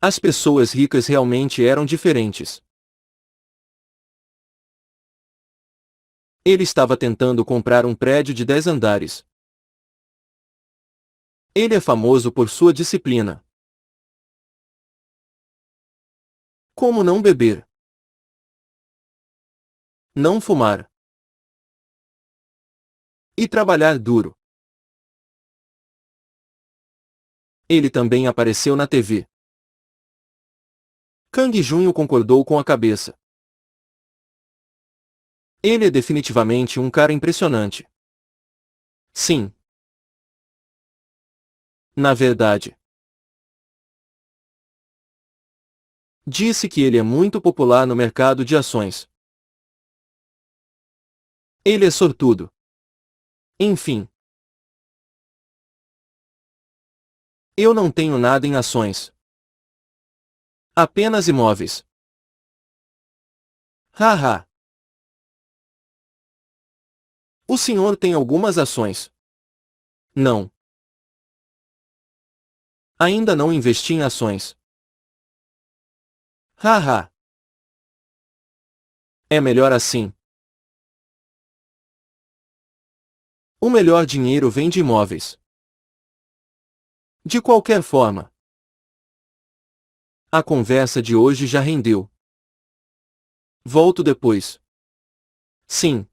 As pessoas ricas realmente eram diferentes. Ele estava tentando comprar um prédio de 10 andares. Ele é famoso por sua disciplina. Como não beber? Não fumar. E trabalhar duro. Ele também apareceu na TV. Kang Junho concordou com a cabeça. Ele é definitivamente um cara impressionante. Sim. Na verdade, disse que ele é muito popular no mercado de ações. Ele é sortudo. Enfim. Eu não tenho nada em ações. Apenas imóveis. Haha. O senhor tem algumas ações? Não. Ainda não investi em ações. Haha. É melhor assim. O melhor dinheiro vem de imóveis. De qualquer forma, a conversa de hoje já rendeu. Volto depois. Sim.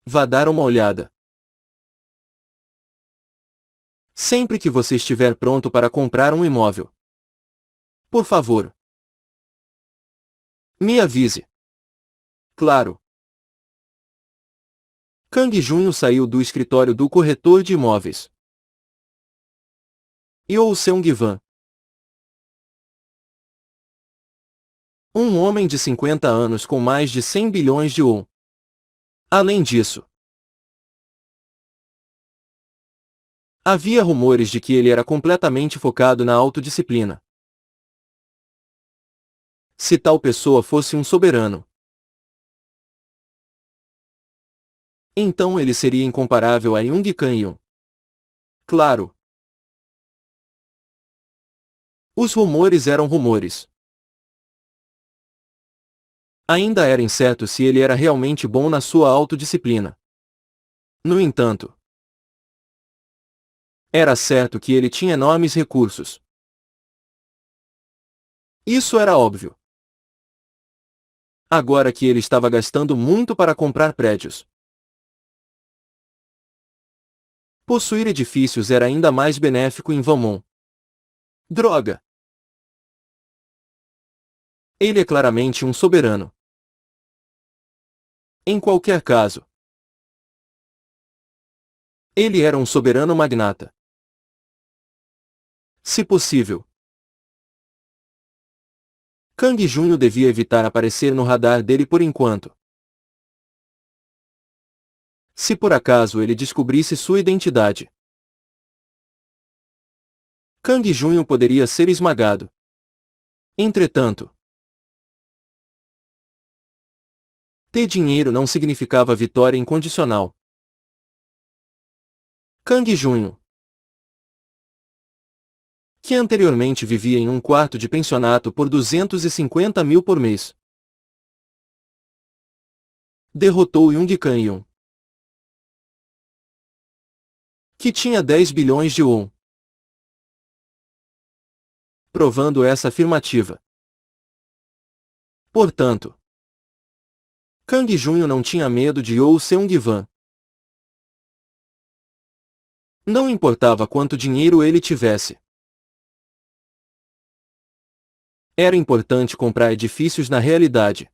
Vá dar uma olhada. Sempre que você estiver pronto para comprar um imóvel. Por favor. Me avise. Claro. Kang Junho saiu do escritório do corretor de imóveis. Yoo Seung-wan. Um homem de 50 anos com mais de 100 bilhões de won. Além disso, havia rumores de que ele era completamente focado na autodisciplina. Se tal pessoa fosse um soberano, então ele seria incomparável a Jung Kang-yeon. Claro. Os rumores eram rumores. Ainda era incerto se ele era realmente bom na sua autodisciplina. No entanto, era certo que ele tinha enormes recursos. Isso era óbvio. Agora que ele estava gastando muito para comprar prédios. Possuir edifícios era ainda mais benéfico em Valmont. Droga! Ele é claramente um soberano. Em qualquer caso, ele era um soberano magnata. Se possível, Kang Junho devia evitar aparecer no radar dele por enquanto. Se por acaso ele descobrisse sua identidade, Kang Junho poderia ser esmagado. Entretanto, ter dinheiro não significava vitória incondicional. Kang Junho, que anteriormente vivia em um quarto de pensionato por 250 mil por mês, derrotou Jung Kang-yeon. que tinha 10 bilhões de won. Provando essa afirmativa. Portanto, Kang Junho não tinha medo de Yoo Seung-wan. Não importava quanto dinheiro ele tivesse. Era importante comprar edifícios na realidade.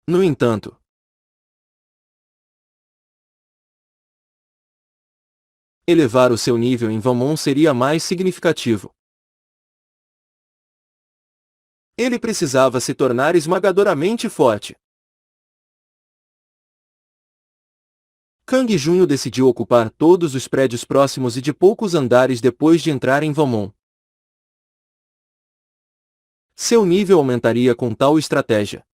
No entanto, elevar o seu nível em Vamon seria mais significativo. Ele precisava se tornar esmagadoramente forte. Kang Junho decidiu ocupar todos os prédios próximos e de poucos andares depois de entrar em Vamon. Seu nível aumentaria com tal estratégia.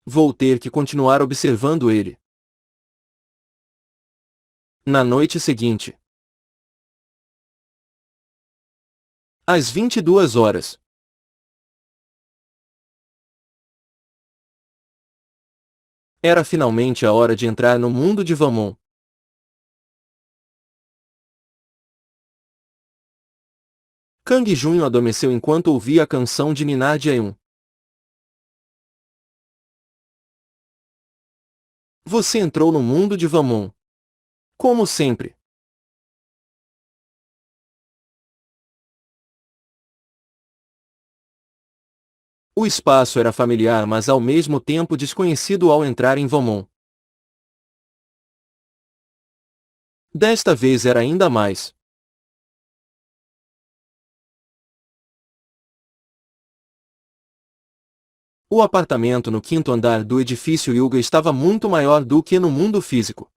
Vou ter que continuar observando ele. Na noite seguinte, às 22 horas, era finalmente a hora de entrar no mundo de Vamon. Kang Junho adormeceu enquanto ouvia a canção de Ninar Jaeun. Você entrou no mundo de Vamon. Como sempre. O espaço era familiar, mas ao mesmo tempo desconhecido ao entrar em Vamon. Desta vez era ainda mais. O apartamento no quinto andar do edifício Yuga estava muito maior do que no mundo físico.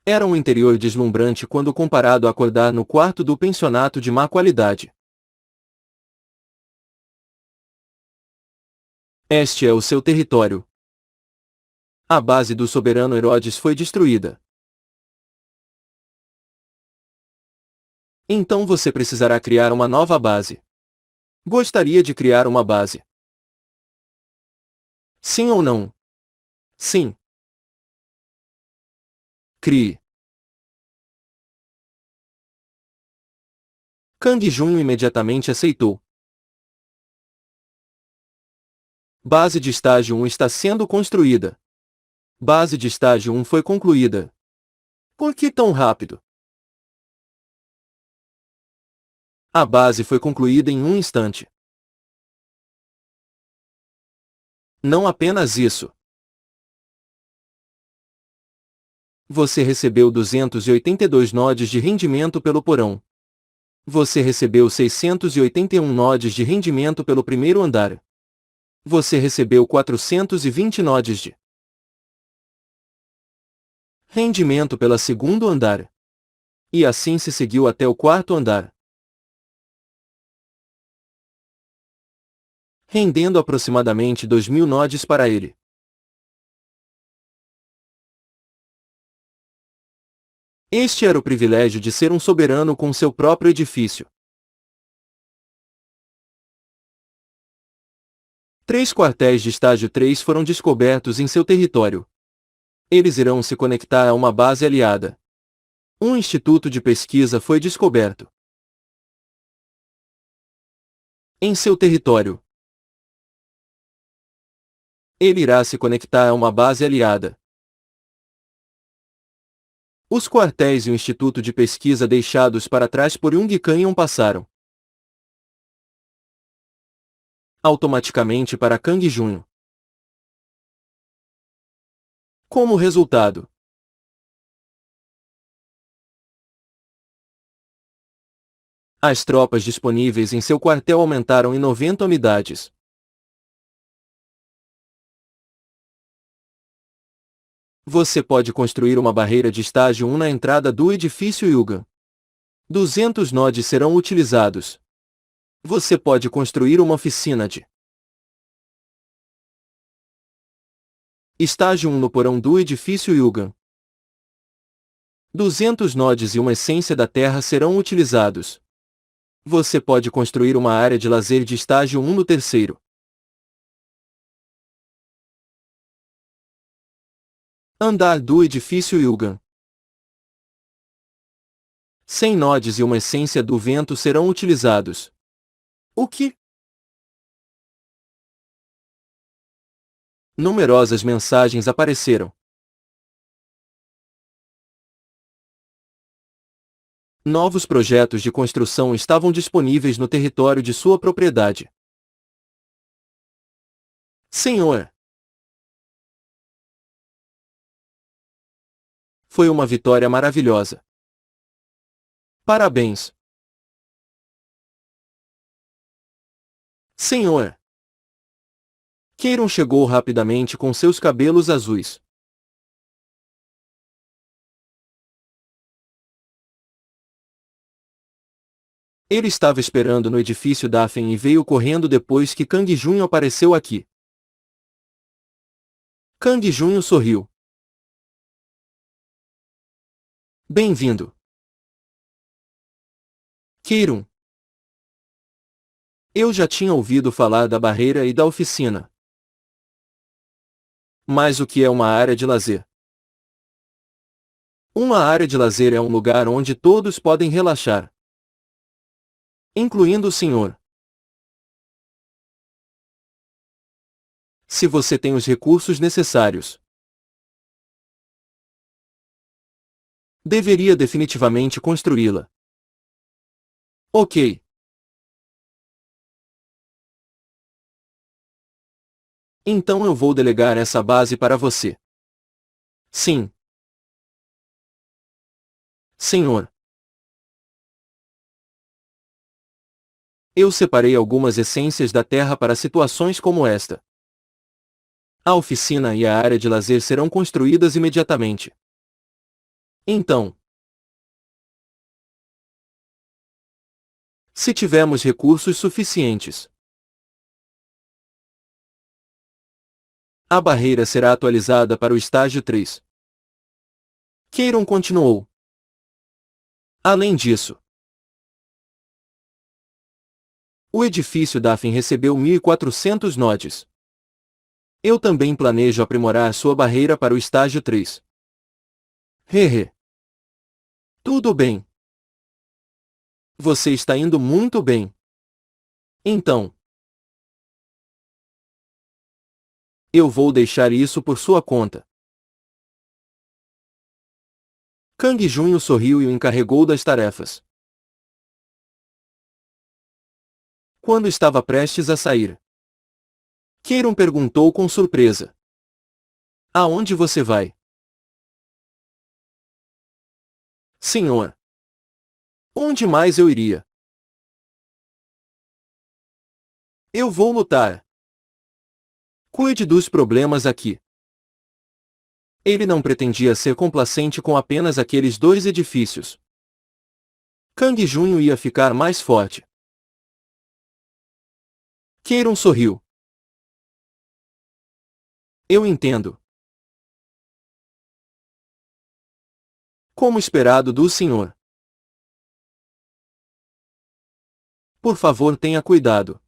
Era um interior deslumbrante quando comparado a acordar no quarto do pensionato de má qualidade. Este é o seu território. A base do soberano Herodes foi destruída. Então você precisará criar uma nova base. Gostaria de criar uma base? Sim ou não? Sim. Crie. Kang Junho imediatamente aceitou. Base de estágio 1 está sendo construída. Base de estágio 1 foi concluída. Por que tão rápido? A base foi concluída em um instante. Não apenas isso. Você recebeu 282 nodes de rendimento pelo porão. Você recebeu 681 nodes de rendimento pelo primeiro andar. Você recebeu 420 nodes de rendimento pelo segundo andar. E assim se seguiu até o quarto andar, rendendo aproximadamente 2.000 nodes para ele. Este era o privilégio de ser um soberano com seu próprio edifício. 3 quartéis de estágio 3 foram descobertos em seu território. Eles irão se conectar a uma base aliada. Um instituto de pesquisa foi descoberto em seu território. Ele irá se conectar a uma base aliada. Os quartéis e o instituto de pesquisa deixados para trás por Jung Canyon passaram automaticamente para Kang Junho. Como resultado, as tropas disponíveis em seu quartel aumentaram em 90 unidades. Você pode construir uma barreira de estágio 1 na entrada do edifício Yuga. 200 nodes serão utilizados. Você pode construir uma oficina de estágio 1 no porão do edifício Yuga. 200 nodes e uma essência da terra serão utilizados. Você pode construir uma área de lazer de estágio 1 no terceiro Andar do edifício Yulgan. 100 nodes e uma essência do vento serão utilizados. O que? Numerosas mensagens apareceram. Novos projetos de construção estavam disponíveis no território de sua propriedade. Senhor! Foi uma vitória maravilhosa. Parabéns! Senhor! Keiron chegou rapidamente com seus cabelos azuis. Ele estava esperando no edifício Dafen e veio correndo depois que Kang Junho apareceu aqui. Kang Junho sorriu. Bem-vindo. Keiron. Eu já tinha ouvido falar da barreira e da oficina. Mas o que é uma área de lazer? Uma área de lazer é um lugar onde todos podem relaxar, incluindo o senhor. Se você tem os recursos necessários, deveria definitivamente construí-la. Ok. Então eu vou delegar essa base para você. Sim. Senhor. Eu separei algumas essências da Terra para situações como esta. A oficina e a área de lazer serão construídas imediatamente. Então, se tivermos recursos suficientes, a barreira será atualizada para o estágio 3. Keiron continuou. Além disso, o edifício Dafen recebeu 1.400 nodes. Eu também planejo aprimorar sua barreira para o estágio 3. Hehe. Tudo bem. Você está indo muito bem. Então, eu vou deixar isso por sua conta. Kang Junho sorriu e o encarregou das tarefas. Quando estava prestes a sair, Keiron perguntou com surpresa. Aonde você vai? Senhor. Onde mais eu iria? Eu vou lutar. Cuide dos problemas aqui. Ele não pretendia ser complacente com apenas aqueles 2 edifícios. Kang Junho ia ficar mais forte. Keiron sorriu. Eu entendo. Como esperado do senhor. Por favor, tenha cuidado.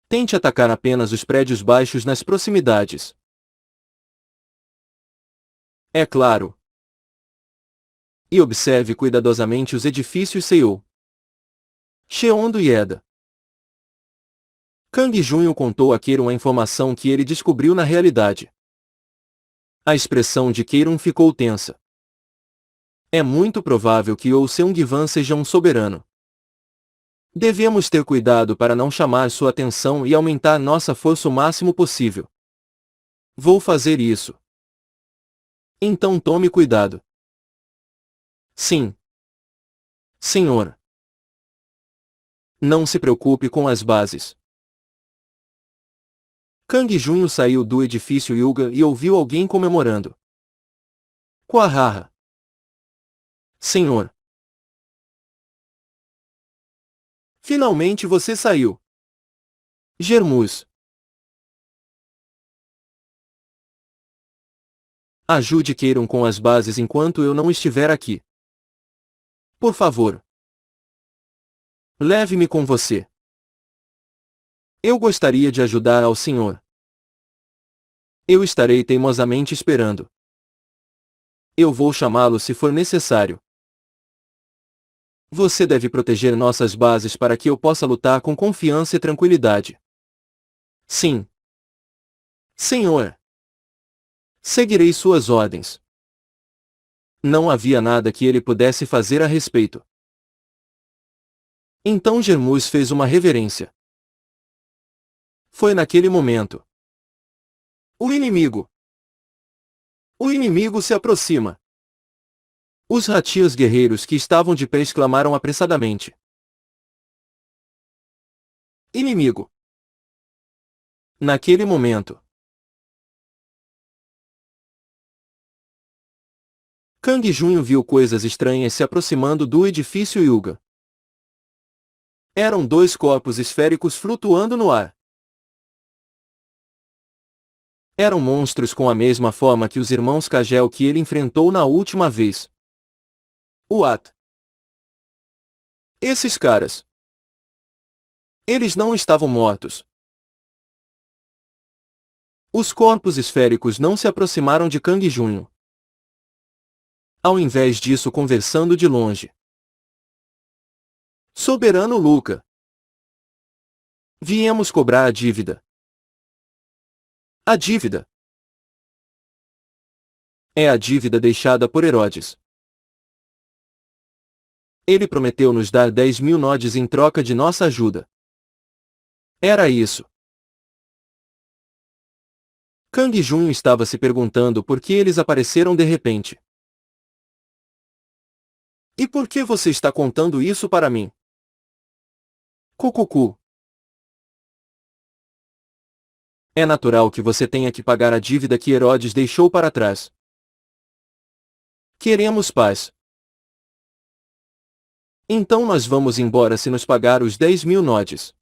Tente atacar apenas os prédios baixos nas proximidades. É claro. E observe cuidadosamente os edifícios Seiyuu. Cheondo e Eda. Kang Junho contou a Keiron a informação que ele descobriu na realidade. A expressão de Keiron ficou tensa. É muito provável que Ou Seung-Wan seja um soberano. Devemos ter cuidado para não chamar sua atenção e aumentar nossa força o máximo possível. Vou fazer isso. Então tome cuidado. Sim. Senhor. Não se preocupe com as bases. Kang Junho saiu do edifício Yuga e ouviu alguém comemorando. Quahaha. Senhor. Finalmente você saiu. Germus. Ajude Keiron com as bases enquanto eu não estiver aqui. Por favor. Leve-me com você. Eu gostaria de ajudar ao senhor. Eu estarei teimosamente esperando. Eu vou chamá-lo se for necessário. Você deve proteger nossas bases para que eu possa lutar com confiança e tranquilidade. Sim. Senhor. Seguirei suas ordens. Não havia nada que ele pudesse fazer a respeito. Então Germus fez uma reverência. Foi naquele momento. O inimigo! O inimigo se aproxima! Os ratias guerreiros que estavam de pé exclamaram apressadamente. Inimigo! Naquele momento. Kang Junho viu coisas estranhas se aproximando do edifício Yuga. Eram dois corpos esféricos flutuando no ar. Eram monstros com a mesma forma que os irmãos Kagel que ele enfrentou na última vez. What? Esses caras. Eles não estavam mortos. Os corpos esféricos não se aproximaram de Kang Junho. Ao invés disso, conversando de longe. Soberano Luca. Viemos cobrar a dívida. A dívida. É a dívida deixada por Herodes. Ele prometeu nos dar 10.000 nodes em troca de nossa ajuda. Era isso. Kang Junho estava se perguntando por que eles apareceram de repente. E por que você está contando isso para mim? Cucucu. É natural que você tenha que pagar a dívida que Herodes deixou para trás. Queremos paz. Então nós vamos embora se nos pagar os 10.000 nodes.